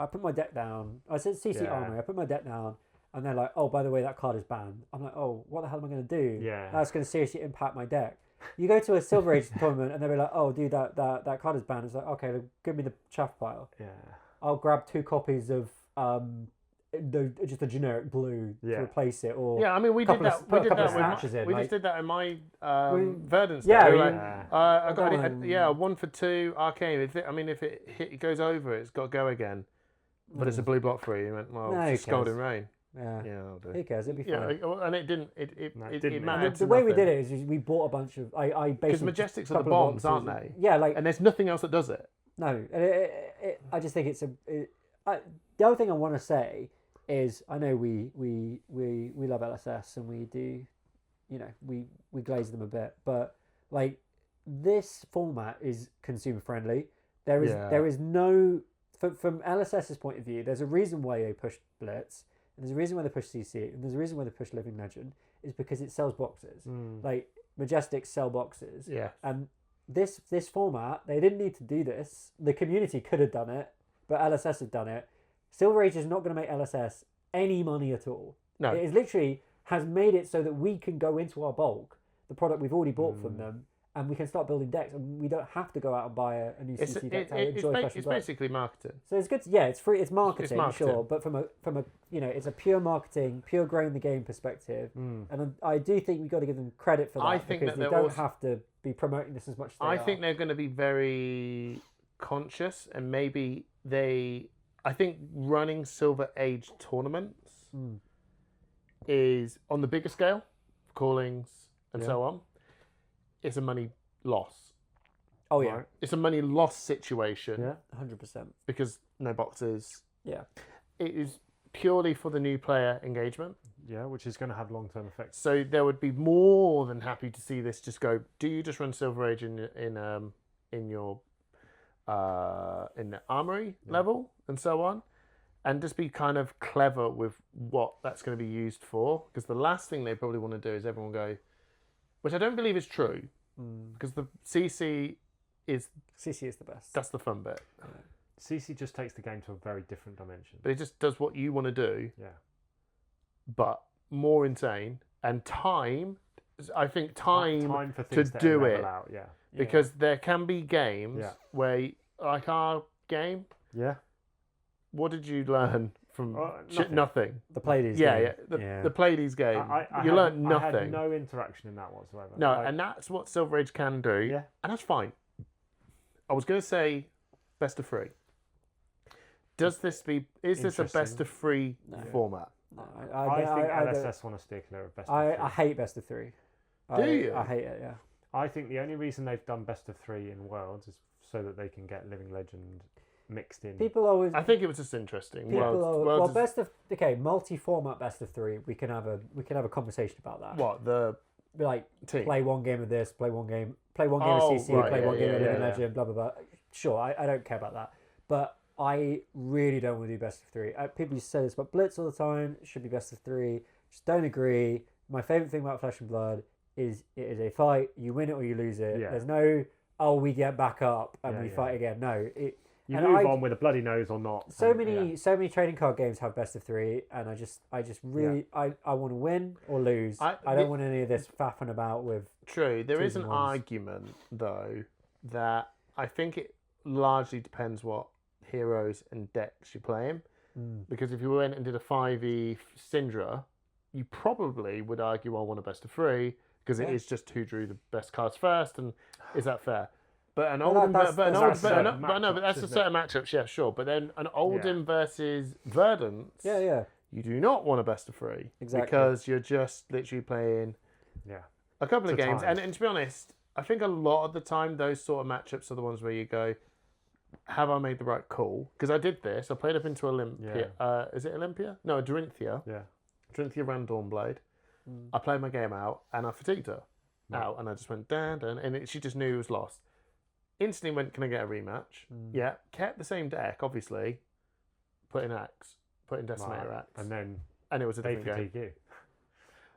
Speaker 2: put my deck down, I said CC
Speaker 3: Yeah.
Speaker 2: Armory, I put my deck down, and they're like, oh, by the way, that card is banned. I'm like, oh, what the hell am I going to do?
Speaker 3: Yeah.
Speaker 2: That's going to seriously impact my deck. You go to a Silver Age tournament and they'll be like, oh, dude, that card is banned. It's like, okay, then give me the chaff pile.
Speaker 3: Yeah.
Speaker 2: I'll grab 2 copies of just a generic blue to
Speaker 3: Yeah.
Speaker 2: replace it. Or
Speaker 1: Yeah, I mean, we did
Speaker 2: couple of-
Speaker 1: that.
Speaker 2: put a
Speaker 1: We did
Speaker 2: couple
Speaker 1: that
Speaker 2: of
Speaker 1: with
Speaker 2: snatches in,
Speaker 1: we
Speaker 2: like-
Speaker 1: just did that in my Verdant
Speaker 2: Yeah,
Speaker 1: stuff.
Speaker 2: we-
Speaker 1: Like, I got
Speaker 2: Go on.
Speaker 1: it. Yeah, 1 for 2 arcane. If it goes over, it's got to go again. But it's a blue block for you. You went, well,
Speaker 2: No, who
Speaker 1: it's Golden
Speaker 2: cares?
Speaker 1: Rain.
Speaker 2: Yeah.
Speaker 1: Yeah, I'll do.
Speaker 2: Who cares? It'd be
Speaker 1: Yeah,
Speaker 2: fine.
Speaker 1: and it didn't. It
Speaker 3: No, it didn't.
Speaker 1: mattered.
Speaker 2: The way we did it is we bought a bunch of. I
Speaker 1: because
Speaker 2: basically
Speaker 1: Majestics
Speaker 2: just
Speaker 1: are the
Speaker 2: couple of
Speaker 1: bombs,
Speaker 2: boxes.
Speaker 1: aren't they?
Speaker 2: Yeah, like
Speaker 1: And there's nothing else that does it.
Speaker 2: no. I just think it's the other thing I want to say is I know we love LSS and we do, we glaze them a bit, but like this format is consumer friendly, There
Speaker 1: Yeah.
Speaker 2: is no from LSS's point of view. There's a reason why they push Blitz, and there's a reason why they push CC, and there's a reason why they push Living Legend. Is because it sells boxes. Like Majestics sell boxes.
Speaker 1: Yeah.
Speaker 2: And this format, they didn't need to do this. The community could have done it, but LSS have done it. Silver Age is not going to make LSS any money at all.
Speaker 1: No.
Speaker 2: It is literally has made it so that we can go into our bulk, the product we've already bought from them, and we can start building decks, and we don't have to go out and buy a new CC deck to enjoy Flesh and
Speaker 1: it's
Speaker 2: Blood.
Speaker 1: basically marketing.
Speaker 2: So it's good. It's free. It's marketing,
Speaker 1: marketing.
Speaker 2: sure, but from a it's a pure marketing, pure growing the game perspective, and I do think we've got to give them credit for that.
Speaker 1: I think
Speaker 2: because
Speaker 1: that
Speaker 2: they
Speaker 1: they're
Speaker 2: don't
Speaker 1: also-
Speaker 2: have to be promoting this as much as they
Speaker 1: I
Speaker 2: are.
Speaker 1: think they're going to be very conscious, and maybe I think running Silver Age tournaments is on the bigger scale, callings and so on. It's a money loss.
Speaker 2: Oh yeah,
Speaker 3: Right.
Speaker 1: It's a money loss situation.
Speaker 3: Yeah.
Speaker 2: 100%.
Speaker 1: Because no boxes.
Speaker 2: Yeah.
Speaker 1: It is purely for the new player engagement.
Speaker 3: Yeah, which is going to have long-term effects.
Speaker 1: So they would be more than happy to see this just go. Do you just run Silver Age in your in the armory level and so on, and just be kind of clever with what that's going to be used for? Because the last thing they probably want to do is everyone go, which I don't believe is true, because the CC is
Speaker 2: CC is the best.
Speaker 1: that's the fun bit,
Speaker 3: CC just takes the game to a very different dimension.
Speaker 1: but it just does what you want to do,
Speaker 3: Yeah.
Speaker 1: but more insane and time. I think time
Speaker 3: for
Speaker 1: to
Speaker 3: things that
Speaker 1: do
Speaker 3: level
Speaker 1: it.
Speaker 3: out. Yeah.
Speaker 1: Because there can be games
Speaker 3: Yeah.
Speaker 1: where, like our game,
Speaker 3: Yeah.
Speaker 1: what did you learn from
Speaker 3: Nothing.
Speaker 2: The Pleiades
Speaker 1: Yeah,
Speaker 2: game.
Speaker 1: the Pleiades game. You learn
Speaker 3: I
Speaker 1: nothing.
Speaker 3: had no interaction in that whatsoever.
Speaker 1: No,
Speaker 3: Like,
Speaker 1: and that's what Silver Age can do,
Speaker 3: Yeah.
Speaker 1: and that's fine. I was going to say best of three. Is this a best
Speaker 3: Interesting.
Speaker 1: of three format?
Speaker 2: No,
Speaker 3: I think
Speaker 2: don't-
Speaker 3: LSS want to steer clear of best of
Speaker 2: I
Speaker 3: three.
Speaker 2: hate best of three.
Speaker 1: Do you?
Speaker 2: I hate it. Yeah.
Speaker 3: I think the only reason they've done best of three in Worlds is so that they can get Living Legend mixed in.
Speaker 2: People always.
Speaker 1: I think it was just interesting.
Speaker 2: Well, best of multi-format best of three. We can have a conversation about that.
Speaker 1: what the
Speaker 2: Like
Speaker 1: team?
Speaker 2: play one game of this, play one game of
Speaker 1: Oh,
Speaker 2: CC,
Speaker 1: right,
Speaker 2: play
Speaker 1: yeah,
Speaker 2: one game of
Speaker 1: yeah,
Speaker 2: Living
Speaker 3: yeah.
Speaker 2: Legend, blah blah blah. Sure, I don't care about that, but I really don't want to do best of three. People used to say this about Blitz all the time. It should be best of three. Just don't agree. My favorite thing about Flesh and Blood is it is a fight. You win it or you lose it.
Speaker 3: Yeah.
Speaker 2: There's no we get back up and
Speaker 3: Yeah,
Speaker 2: we
Speaker 3: yeah.
Speaker 2: fight again. No,
Speaker 3: you
Speaker 2: and
Speaker 3: move on with a bloody nose or not.
Speaker 2: so
Speaker 3: and-
Speaker 2: many trading card games have best of three, and I just really I want to win or lose. I don't want any of this faffing about with.
Speaker 1: True. There is
Speaker 2: twos
Speaker 1: an
Speaker 2: and ones.
Speaker 1: argument, though, that I think it largely depends what heroes and decks you're playing. Because if you went and did a 5e Syndra, you probably would argue I want a best of three, because it
Speaker 2: Yeah.
Speaker 1: is just who drew the best cards first, and is that fair? But an
Speaker 2: Well,
Speaker 1: Oldham,
Speaker 2: that's
Speaker 1: but
Speaker 3: certain
Speaker 1: that's
Speaker 3: matchups,
Speaker 1: a
Speaker 3: isn't
Speaker 1: certain matchups, yeah, sure. But then an Oldham versus Verdance,
Speaker 2: Yeah.
Speaker 1: you do not want a best of three,
Speaker 2: Exactly.
Speaker 1: because you're just literally playing
Speaker 3: Yeah.
Speaker 1: a couple of
Speaker 3: To
Speaker 1: games,
Speaker 3: time.
Speaker 1: and to be honest, I think a lot of the time those sort of matchups are the ones where you go, have I made the right call? Because I did this. I played up into Olympia. Is it Olympia? No, Dorinthia.
Speaker 3: Yeah.
Speaker 1: Dorinthia ran Dawnblade. I played my game out, and I fatigued her out, and I just went dan, and she just knew it was lost. Instantly went, can I get a rematch? Yeah, kept the same deck, obviously. Put in Axe, put in Decimator
Speaker 3: Right.
Speaker 1: Axe,
Speaker 3: And then
Speaker 1: and it was a
Speaker 3: they
Speaker 1: different game.
Speaker 3: fatigue you.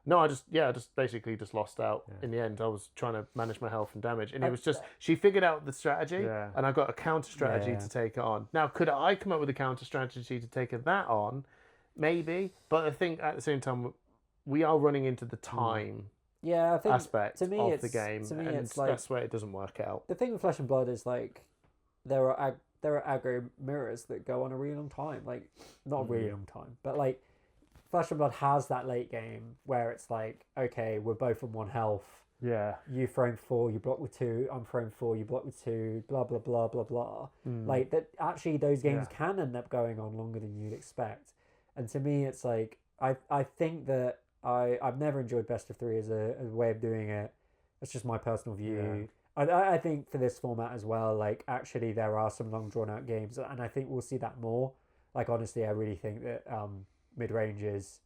Speaker 1: No, I just basically just lost out in the end. I was trying to manage my health and damage, and it was just she figured out the strategy,
Speaker 3: Yeah.
Speaker 1: and I got a counter strategy
Speaker 2: Yeah.
Speaker 1: to take it on. Now, could I come up with a counter strategy to take that on? Maybe, but I think at the same time we are running into the time
Speaker 2: Yeah, I think
Speaker 1: aspect
Speaker 2: to me
Speaker 1: of
Speaker 2: it's
Speaker 1: the game,
Speaker 2: to me
Speaker 1: and
Speaker 2: it's like
Speaker 1: that's where it doesn't work out.
Speaker 2: the thing with Flesh and Blood is like there are aggro mirrors that go on a really long time, like not a really long time, but like Flesh and Blood has that late game where it's like, okay, we're both on 1 health.
Speaker 3: Yeah.
Speaker 2: You frame 4, you block with 2. I'm frame 4, you block with 2. Blah blah blah blah blah. Like that. Actually, those games
Speaker 3: Yeah.
Speaker 2: can end up going on longer than you'd expect. And to me, it's like I think that I've never enjoyed best of three as a way of doing it. It's just my personal view. I think for this format as well, like actually there are some long drawn out games, and I think we'll see that more. Like honestly, I really think that mid ranges,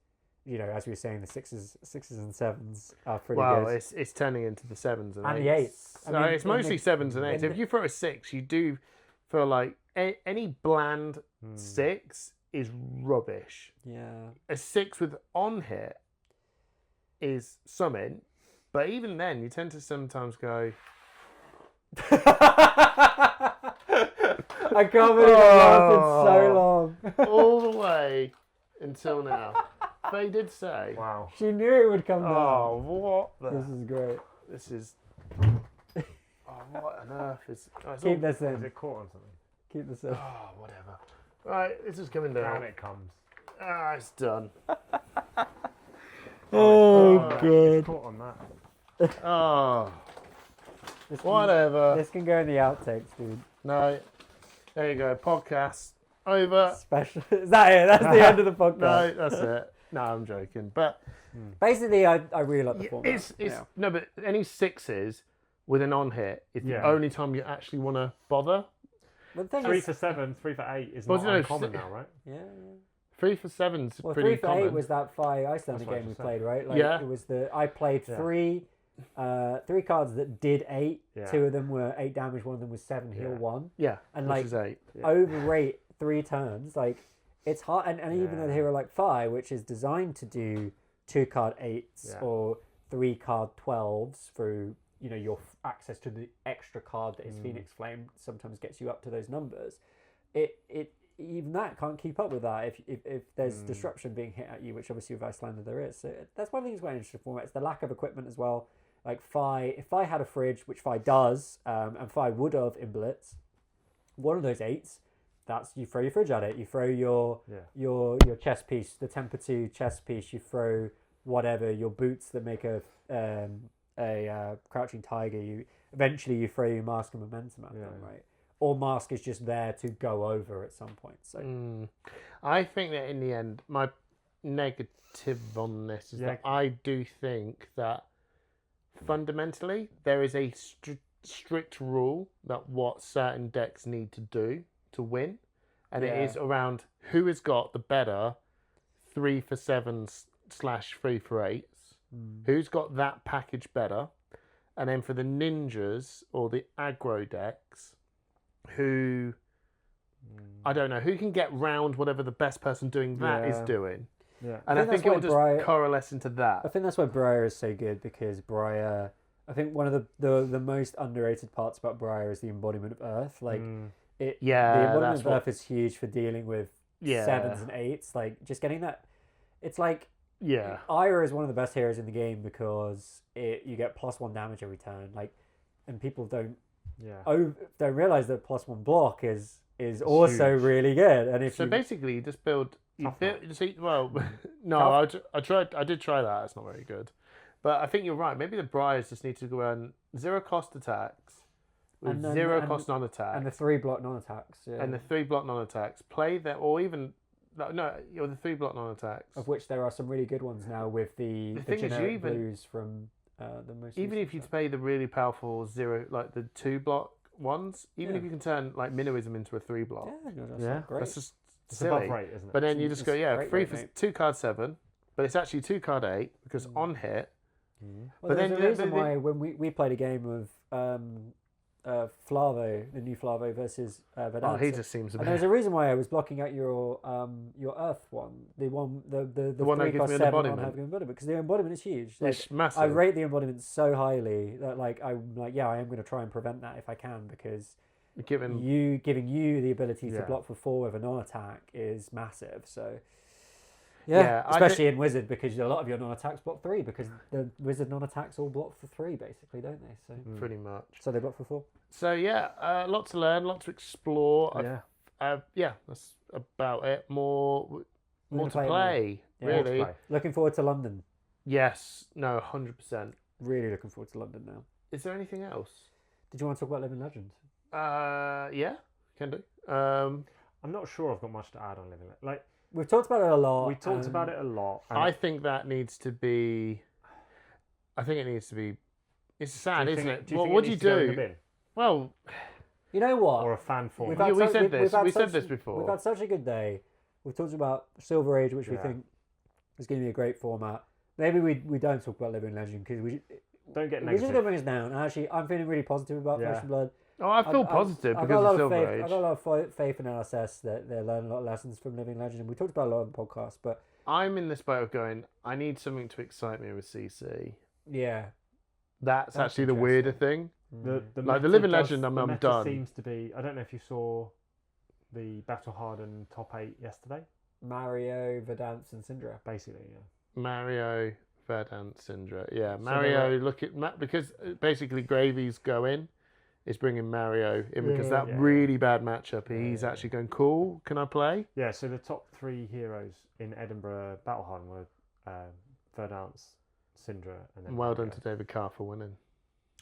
Speaker 2: you know, as we were saying, the sixes and sevens are pretty
Speaker 1: Well,
Speaker 2: good.
Speaker 1: it's turning into the sevens and
Speaker 2: And the
Speaker 1: eights.
Speaker 2: eights. I
Speaker 1: So
Speaker 2: mean,
Speaker 1: it's mostly sevens and eights.
Speaker 2: in
Speaker 1: If you throw a 6, you do feel like any bland 6 is rubbish.
Speaker 2: Yeah.
Speaker 1: A 6 with on hit is something, but even then, you tend to sometimes go.
Speaker 2: I can't believe it lasted so long.
Speaker 1: All the way until now. They did say.
Speaker 3: Wow.
Speaker 2: She knew it would come down.
Speaker 1: Oh, what the?
Speaker 2: This is great.
Speaker 1: This is. Oh, what on earth is. Oh, it's
Speaker 2: Keep
Speaker 1: all-
Speaker 2: this in.
Speaker 3: Is it caught on something?
Speaker 2: Keep this in.
Speaker 1: Oh, whatever. Right, this is coming down.
Speaker 3: Down it comes.
Speaker 1: Ah, it's done.
Speaker 2: Oh,
Speaker 3: It's caught on that.
Speaker 1: Oh,
Speaker 2: This can,
Speaker 1: whatever.
Speaker 2: this can go in the outtakes, dude.
Speaker 1: No. There you go. Podcast over.
Speaker 2: Special. Is that it? That's the end of the podcast.
Speaker 1: No, that's it. No, I'm joking. But
Speaker 2: Basically, I really like the format.
Speaker 1: it's
Speaker 2: Yeah.
Speaker 1: no, but any 6s with an on hit is the
Speaker 3: Yeah.
Speaker 1: only time you actually want to bother.
Speaker 2: But the thing
Speaker 3: 3
Speaker 2: is,
Speaker 3: for 7, 3 for 8 is
Speaker 1: Well,
Speaker 3: not
Speaker 1: you know,
Speaker 3: uncommon
Speaker 1: si-
Speaker 3: now, right?
Speaker 2: yeah.
Speaker 1: 3 for 7's
Speaker 2: Well,
Speaker 1: pretty
Speaker 2: 3 for
Speaker 1: common.
Speaker 2: 8 was that Fi Icelander
Speaker 3: That's what I
Speaker 2: game we
Speaker 3: just said.
Speaker 2: played, right? Like,
Speaker 1: Yeah.
Speaker 2: It was I played
Speaker 3: Yeah.
Speaker 2: three cards that did 8.
Speaker 3: Yeah.
Speaker 2: 2 of them were 8 damage. 1 of them was 7 heal
Speaker 3: Yeah.
Speaker 2: 1.
Speaker 1: Yeah,
Speaker 2: And,
Speaker 1: which
Speaker 2: like,
Speaker 1: is 8.
Speaker 3: Yeah.
Speaker 2: Overrate 3 turns. Like, it's hard. And even
Speaker 3: Yeah.
Speaker 2: a hero like Fi, which is designed to do 2 card 8s
Speaker 3: Yeah.
Speaker 2: or 3 card 12s through, you know, your access to the extra card that is Phoenix Flame sometimes gets you up to those numbers. It even that can't keep up with that if there's disruption being hit at you, which obviously with Icelander there is. So that's one thing that's quite interesting format. It's the lack of equipment as well. Like if Fi had a fridge, which Fi does, and Fi would have in Blitz, one of those 8s, that's you throw your fridge at it. You throw your chess piece, the temper 2 chess piece. You throw whatever your boots that make a crouching tiger. You throw your mask and momentum at them, right? Or mask is just there to go over at some point. So
Speaker 1: I think that in the end, my negative on this is that I do think that fundamentally there is a strict rule that what certain decks need to do to win, and it is around who has got the better 3 for 7s / 3 for 8s. Who's got that package better? And then for the ninjas or the aggro decks, who I don't know, who can get round whatever the best person doing that is doing.
Speaker 3: Yeah.
Speaker 1: And I think it will
Speaker 2: that's
Speaker 1: just
Speaker 2: why
Speaker 1: coalesce into
Speaker 2: I
Speaker 1: that.
Speaker 2: think that's why Briar is so good, because Briar, I think one of the most underrated parts about Briar is the embodiment of Earth. Like the embodiment
Speaker 1: that's
Speaker 2: of
Speaker 1: what-
Speaker 2: Earth is huge for dealing with 7s and 8s. Like just getting that, it's like
Speaker 1: Yeah.
Speaker 2: Ira is one of the best heroes in the game because you get +1 damage every turn. Like, and people don't realize that +1 block is also
Speaker 3: huge.
Speaker 2: really good. And if
Speaker 1: So
Speaker 2: you,
Speaker 1: basically, you just build.
Speaker 3: Tough
Speaker 1: Well, no, I tried. I did try that. It's not very good, but I think you're right. Maybe the Briars just need to go on 0 cost attacks with
Speaker 2: And then-
Speaker 1: 0
Speaker 2: and-
Speaker 1: cost non-attacks
Speaker 2: and the 3 block non-attacks,
Speaker 1: and the 3 block non-attacks. Play them, or even the 3 block non-attacks.
Speaker 2: of which there are some really good ones now with the
Speaker 1: thing is, you
Speaker 2: generic
Speaker 1: even-
Speaker 2: blues from the most.
Speaker 1: Even if you
Speaker 2: recent
Speaker 1: play the really powerful 0, like the 2 block ones, even
Speaker 2: Yeah.
Speaker 1: if you can turn like Minoism into a 3 block,
Speaker 2: stuff. Yeah, no, that's
Speaker 3: Yeah.
Speaker 2: not great.
Speaker 1: that's just
Speaker 3: It's
Speaker 1: silly.
Speaker 3: above rate, isn't it?
Speaker 1: But then you just go,
Speaker 2: It's great
Speaker 1: 3
Speaker 2: rate,
Speaker 1: for
Speaker 2: mate.
Speaker 1: 2 card 7, but it's actually 2 card 8 because on hit.
Speaker 2: Well,
Speaker 1: but
Speaker 2: there's
Speaker 1: then
Speaker 2: a reason
Speaker 1: the-
Speaker 2: why when we played a game of Flavo, the new Flavo versus Verdansk.
Speaker 1: Oh, he just seems a
Speaker 2: And
Speaker 1: bit.
Speaker 2: there's a reason why I was blocking out your Earth one, the one the
Speaker 1: one that
Speaker 2: 3
Speaker 1: gives
Speaker 2: cost
Speaker 1: me an
Speaker 2: 7 on
Speaker 1: embodiment.
Speaker 2: having embodiment, because the embodiment is huge. Like,
Speaker 1: It's massive.
Speaker 2: I rate the embodiment so highly that I'm like, I am going to try and prevent that if I can, because
Speaker 1: Given
Speaker 2: giving you the ability to
Speaker 3: Yeah.
Speaker 2: block for 4 with a non-attack is massive. So
Speaker 1: Yeah, I
Speaker 2: especially in Wizard, because a lot of your non-attacks block 3, because the Wizard non-attacks all block for 3 basically, don't they? So
Speaker 1: pretty much.
Speaker 2: so they block for 4.
Speaker 1: So yeah, lot to learn, lot to explore.
Speaker 3: Yeah.
Speaker 1: That's about it. More
Speaker 2: gonna
Speaker 1: to
Speaker 2: play it
Speaker 1: play,
Speaker 2: Yeah.
Speaker 1: really.
Speaker 3: More to play.
Speaker 2: Looking forward to London.
Speaker 1: Yes, no, 100%.
Speaker 2: Really looking forward to London now.
Speaker 1: Is there anything else?
Speaker 2: Did you want to talk about Living Legends?
Speaker 1: Yeah, can do.
Speaker 3: I'm not sure I've got much to add on Living Legends. Like,
Speaker 2: We've talked about it a lot.
Speaker 3: we talked about it a lot. And
Speaker 1: I think that needs to be. I think it needs to be. It's sad, isn't it?
Speaker 3: Do you
Speaker 1: What
Speaker 3: think
Speaker 1: would
Speaker 3: it
Speaker 1: you
Speaker 3: needs to go in the
Speaker 1: do?
Speaker 3: bin?
Speaker 1: Well,
Speaker 2: You know what?
Speaker 3: Or a fan form?
Speaker 2: We've
Speaker 1: Yeah,
Speaker 2: had
Speaker 1: we
Speaker 2: such-
Speaker 1: said this.
Speaker 2: we've had
Speaker 1: We said
Speaker 2: such-
Speaker 1: this before.
Speaker 2: We've had such a good day. We've talked about Silver Age, which we
Speaker 3: Yeah.
Speaker 2: think is going to be a great format. Maybe we don't talk about Living Legend because
Speaker 3: Don't get
Speaker 2: we're just going to
Speaker 3: negative.
Speaker 2: bring us down. And actually, I'm feeling really positive about
Speaker 3: Yeah.
Speaker 2: Flesh and Blood.
Speaker 1: Oh, I feel positive
Speaker 2: I've
Speaker 1: because
Speaker 2: got a
Speaker 1: of
Speaker 2: lot of
Speaker 1: Silver
Speaker 2: faith.
Speaker 1: Age.
Speaker 2: I've got a lot of faith in LSS that they learn a lot of lessons from Living Legend, and we talked about a lot on the podcast. But
Speaker 1: I'm in this boat of going, I need something to excite me with CC.
Speaker 2: yeah,
Speaker 1: That's actually the weirder thing.
Speaker 3: The
Speaker 1: Like the
Speaker 3: meta
Speaker 1: Living
Speaker 3: does-
Speaker 1: Legend, I'm
Speaker 3: the meta
Speaker 1: done.
Speaker 3: seems to be. I don't know if you saw the Battle Hardened top 8 yesterday.
Speaker 2: Mario, Verdance, and Syndra.
Speaker 3: Basically, yeah.
Speaker 1: Mario, Verdant, Syndra. Yeah,
Speaker 3: So
Speaker 1: Mario. Look at because basically Gravy's going is bringing Mario in because that
Speaker 3: Yeah.
Speaker 1: really bad matchup. He's
Speaker 3: Yeah.
Speaker 1: actually going cool. Can I play?
Speaker 3: Yeah, so the top 3 heroes in Edinburgh Battle Hardened were Verdance, Syndra, and then
Speaker 1: And well done
Speaker 3: Mario.
Speaker 1: to David Carr for winning.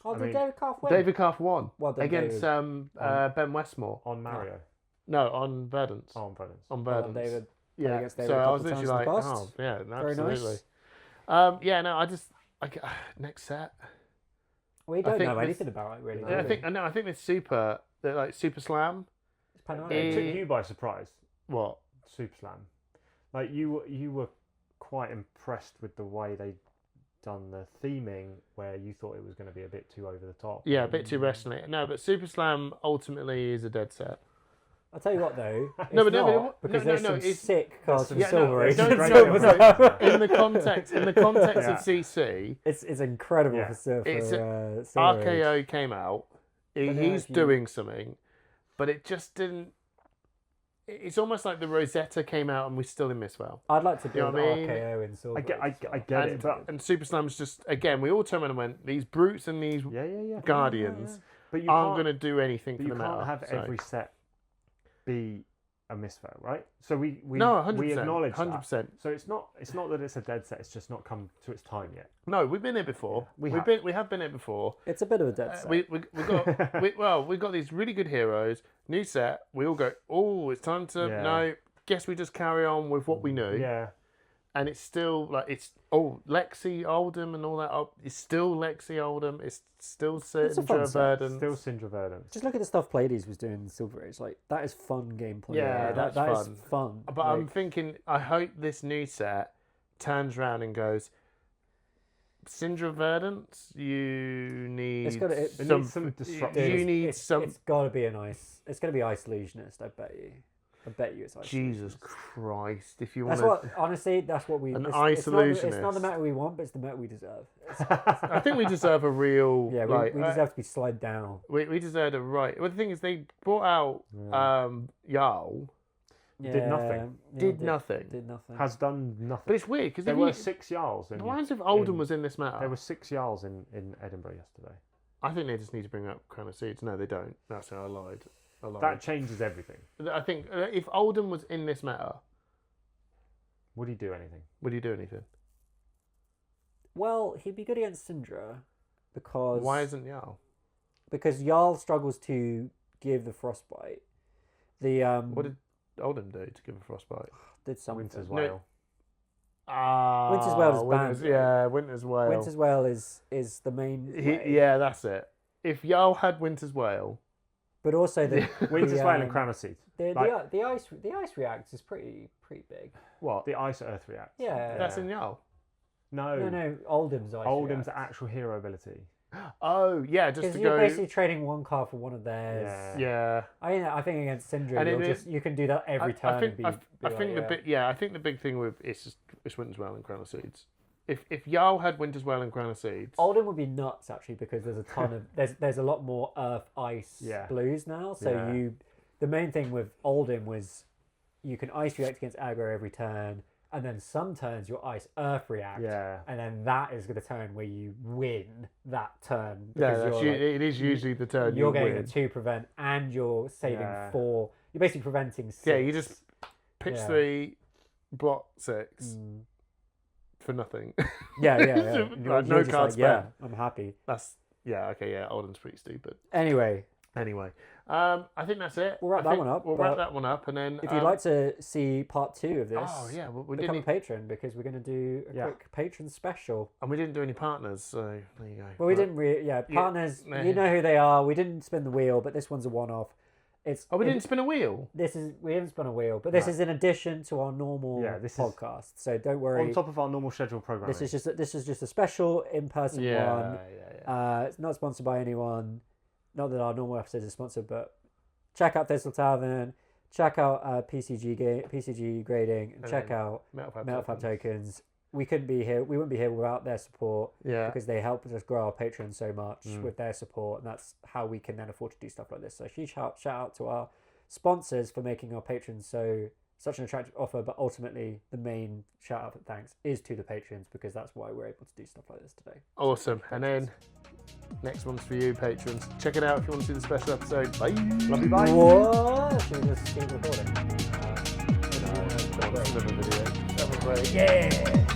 Speaker 2: Oh,
Speaker 3: I
Speaker 2: did
Speaker 3: mean,
Speaker 2: David Calf win?
Speaker 1: David Carr won
Speaker 2: Well done,
Speaker 1: against
Speaker 2: David.
Speaker 1: Ben Westmore.
Speaker 3: on Mario.
Speaker 1: No, on Verdant.
Speaker 3: Oh, on Verdance.
Speaker 1: On
Speaker 2: Well
Speaker 1: Verdant.
Speaker 2: done, David.
Speaker 1: Yeah,
Speaker 2: against David
Speaker 1: so
Speaker 2: a
Speaker 1: I was
Speaker 2: couple
Speaker 1: literally
Speaker 2: times
Speaker 1: like,
Speaker 2: in the past.
Speaker 1: oh yeah,
Speaker 2: Very
Speaker 1: absolutely.
Speaker 2: nice.
Speaker 1: Yeah, no, next set.
Speaker 2: We
Speaker 1: I
Speaker 2: don't
Speaker 1: think
Speaker 2: know
Speaker 1: this-
Speaker 2: anything about it really.
Speaker 3: No.
Speaker 2: do
Speaker 1: Yeah, I
Speaker 2: we?
Speaker 1: think this Super Slam.
Speaker 2: It's Panorama.
Speaker 3: It took
Speaker 1: Eh.
Speaker 3: you by surprise,
Speaker 1: What?
Speaker 3: Super Slam. Like you were quite impressed with the way they done the theming, where you thought it was going to be a bit too over the top.
Speaker 1: Yeah, a bit too wrestling. No, but Super Slam ultimately is a dead set.
Speaker 2: I'll tell you what though. It's
Speaker 1: No, but
Speaker 2: not, because there's some
Speaker 1: it's
Speaker 2: sick cards from
Speaker 1: yeah, no,
Speaker 2: Silver Age.
Speaker 1: no,
Speaker 2: and
Speaker 1: no,
Speaker 2: Silver
Speaker 1: no,
Speaker 2: Slam.
Speaker 1: in the context
Speaker 3: Yeah.
Speaker 1: of CC.
Speaker 2: It's incredible
Speaker 3: Yeah.
Speaker 2: for Silver
Speaker 1: It's
Speaker 2: Age.
Speaker 1: RKO came out.
Speaker 2: But no,
Speaker 1: He's
Speaker 2: if you-
Speaker 1: doing something, but it just didn't. It's almost like the Rosetta came out and we still in Mistwell.
Speaker 2: I'd like to
Speaker 1: You know
Speaker 2: build
Speaker 1: what I mean?
Speaker 2: RKO in Silver
Speaker 3: I get
Speaker 2: Age.
Speaker 3: I get it, but
Speaker 1: And Super Slam's just again we all turned around and went these brutes and these
Speaker 3: yeah.
Speaker 1: Guardians
Speaker 3: But you
Speaker 1: aren't
Speaker 3: can't
Speaker 1: going to do anything
Speaker 3: But
Speaker 1: for
Speaker 3: you
Speaker 1: the
Speaker 3: can't
Speaker 1: meta.
Speaker 3: have
Speaker 1: so.
Speaker 3: every set be a misfire, right? So we
Speaker 1: No, 100%.
Speaker 3: we acknowledge
Speaker 1: 100%.
Speaker 3: that. So it's not that it's a dead set. It's just not come to its time yet.
Speaker 1: No, we've been here before.
Speaker 3: We
Speaker 1: We have been here before.
Speaker 2: It's a bit of a dead set.
Speaker 1: We've got these really good heroes. New set. We all go. Oh, it's time to
Speaker 3: Yeah.
Speaker 1: no. Guess we just carry on with what we knew.
Speaker 3: Yeah,
Speaker 1: And it's still like Lexi Oldham and all that. Oh, it's still Lexi Oldham. It's still
Speaker 2: a fun
Speaker 1: Syndra
Speaker 2: set.
Speaker 1: Verdant.
Speaker 3: still Syndra Verdant.
Speaker 2: Just look at the stuff Pleiades was doing in Silver Age. Like that is fun gameplay.
Speaker 1: Yeah,
Speaker 2: Like,
Speaker 1: that's
Speaker 2: that is
Speaker 1: fun.
Speaker 2: fun.
Speaker 1: But
Speaker 2: Like,
Speaker 1: I'm thinking. I hope this new set turns around and goes. Syndra Verdant, you need
Speaker 2: It's gotta- it
Speaker 3: It
Speaker 1: some.
Speaker 3: needs some disruption.
Speaker 1: You need
Speaker 2: it's,
Speaker 1: some.
Speaker 2: It's got to be It's going to be Ice Illusionist. I bet you. I bet you it's Ice
Speaker 1: Jesus
Speaker 2: Illusionist.
Speaker 1: Christ! If you want
Speaker 2: That's
Speaker 1: to,
Speaker 2: what. Honestly, that's what we.
Speaker 1: An
Speaker 2: it's,
Speaker 1: Ice
Speaker 2: it's not, it's
Speaker 1: Illusionist.
Speaker 2: not the meta we want, but it's the meta we deserve.
Speaker 1: I think we deserve a real.
Speaker 2: Yeah,
Speaker 1: like,
Speaker 2: we deserve to be slid down.
Speaker 1: we deserve a right. Well, the thing is, they brought out Jarl,
Speaker 3: Did nothing.
Speaker 2: Yeah,
Speaker 1: did nothing.
Speaker 2: Did nothing.
Speaker 3: Has done nothing.
Speaker 1: But it's weird because
Speaker 3: There were 6 Jarls.
Speaker 1: why is if Oldham
Speaker 3: in-
Speaker 1: was in this matter?
Speaker 3: There were 6 Jarls in Edinburgh yesterday.
Speaker 1: I think they just need to bring up Crown of Seeds. No, they don't. That's how I lied.
Speaker 3: That changes everything.
Speaker 1: I think if Oldham was in this matter,
Speaker 3: Would he do anything?
Speaker 1: would he do anything?
Speaker 2: Well, he'd be good against Syndra because
Speaker 1: Why isn't Jarl?
Speaker 2: because Jarl struggles to give the frostbite. The
Speaker 1: What did Oldham do to give a frostbite?
Speaker 2: did something.
Speaker 3: Winter's
Speaker 1: No.
Speaker 3: Whale.
Speaker 2: Winter's Whale is banned, right?
Speaker 1: Yeah, Winter's Whale.
Speaker 2: Winter's Whale is the main. way.
Speaker 1: Yeah, that's it. If Jarl had Winter's Whale,
Speaker 2: But also the
Speaker 3: Winter's
Speaker 2: the,
Speaker 3: Whale and Crown of Seed.
Speaker 2: The,
Speaker 3: Like-
Speaker 2: the ice reacts is pretty big.
Speaker 1: what?
Speaker 3: The Ice Earth react.
Speaker 2: Yeah.
Speaker 1: That's in Jarl.
Speaker 2: No, Oldham's ice.
Speaker 3: Oldham's
Speaker 2: react.
Speaker 3: actual hero ability.
Speaker 1: Oh, yeah, just
Speaker 2: Because
Speaker 1: to
Speaker 2: you're
Speaker 1: go.
Speaker 2: basically trading one card for one of theirs.
Speaker 3: Yeah.
Speaker 1: Yeah.
Speaker 2: I think against Syndra,
Speaker 1: And
Speaker 2: you'll
Speaker 1: it
Speaker 2: just you can do that every turn.
Speaker 1: I think,
Speaker 2: and be,
Speaker 1: I,
Speaker 2: be
Speaker 1: I think
Speaker 2: like,
Speaker 1: I think the big thing with it's Winter's Whale and Crown of Seeds. If Jarl had Winter's Whale and Crown of Seeds,
Speaker 2: Oldham would be nuts actually because there's a ton of there's a lot more earth ice
Speaker 3: Yeah.
Speaker 2: blues now. So
Speaker 3: Yeah.
Speaker 2: the main thing with Oldham was you can ice react against aggro every turn, and then some turns your ice earth react.
Speaker 3: Yeah.
Speaker 2: And then that is the turn where you win that turn.
Speaker 1: yeah,
Speaker 2: because you're, like,
Speaker 1: it is usually the turn
Speaker 2: you're
Speaker 1: you
Speaker 2: getting
Speaker 1: win.
Speaker 2: a 2 prevent and you're saving
Speaker 3: Yeah.
Speaker 2: 4. You're basically preventing 6.
Speaker 1: Yeah, you just pitch
Speaker 2: Yeah.
Speaker 1: 3, block 6
Speaker 2: Mm.
Speaker 1: for nothing.
Speaker 2: Yeah.
Speaker 1: Like,
Speaker 2: You're
Speaker 1: no
Speaker 2: just
Speaker 1: cards
Speaker 2: like, yeah,
Speaker 1: spent.
Speaker 2: I'm happy.
Speaker 1: That's okay. Yeah, Oldham's pretty stupid.
Speaker 2: Anyway,
Speaker 1: Anyway, I think that's it.
Speaker 2: We'll wrap
Speaker 1: I
Speaker 2: that
Speaker 1: think
Speaker 2: one up,
Speaker 1: We'll wrap
Speaker 2: but
Speaker 1: that one up, and then
Speaker 2: if you'd like to see part 2 of this,
Speaker 1: oh yeah, we
Speaker 2: become a
Speaker 1: didn't,
Speaker 2: patron because we're going to do a
Speaker 3: Yeah.
Speaker 2: quick patron special.
Speaker 1: and we didn't do any partners, so there you go.
Speaker 2: Well, we
Speaker 1: Right.
Speaker 2: didn't
Speaker 1: Yeah,
Speaker 2: partners,
Speaker 1: nah.
Speaker 2: you know who they are. We didn't spin the wheel, but this one's a one-off.
Speaker 1: Oh, we didn't spin a wheel.
Speaker 2: We haven't spun a wheel, but this
Speaker 3: No.
Speaker 2: is in addition to our normal
Speaker 3: Yeah, this is-
Speaker 2: podcast. So don't worry.
Speaker 3: On top of our normal scheduled programming.
Speaker 2: This is just a special in-person
Speaker 1: Yeah,
Speaker 2: one.
Speaker 1: yeah.
Speaker 2: It's not sponsored by anyone. not that our normal episode is sponsored, but check out Thistle Tavern, check out PCG grading, and check out Metal Fab Tokens. We wouldn't be here without their support.
Speaker 1: Yeah.
Speaker 2: Because they helped us grow our Patreon so much with their support, and that's how we can then afford to do stuff like this. So huge shout out to our sponsors for making our patrons such an attractive offer, but ultimately the main shout out and thanks is to the patrons, because that's why we're able to do stuff like this today.
Speaker 1: Awesome. And then next one's for you, patrons. Check it out if you want to see the special episode. Bye.
Speaker 3: Love you, bye.
Speaker 2: What? Should we just keep recording?
Speaker 1: Another video. Have a break.
Speaker 2: Yeah.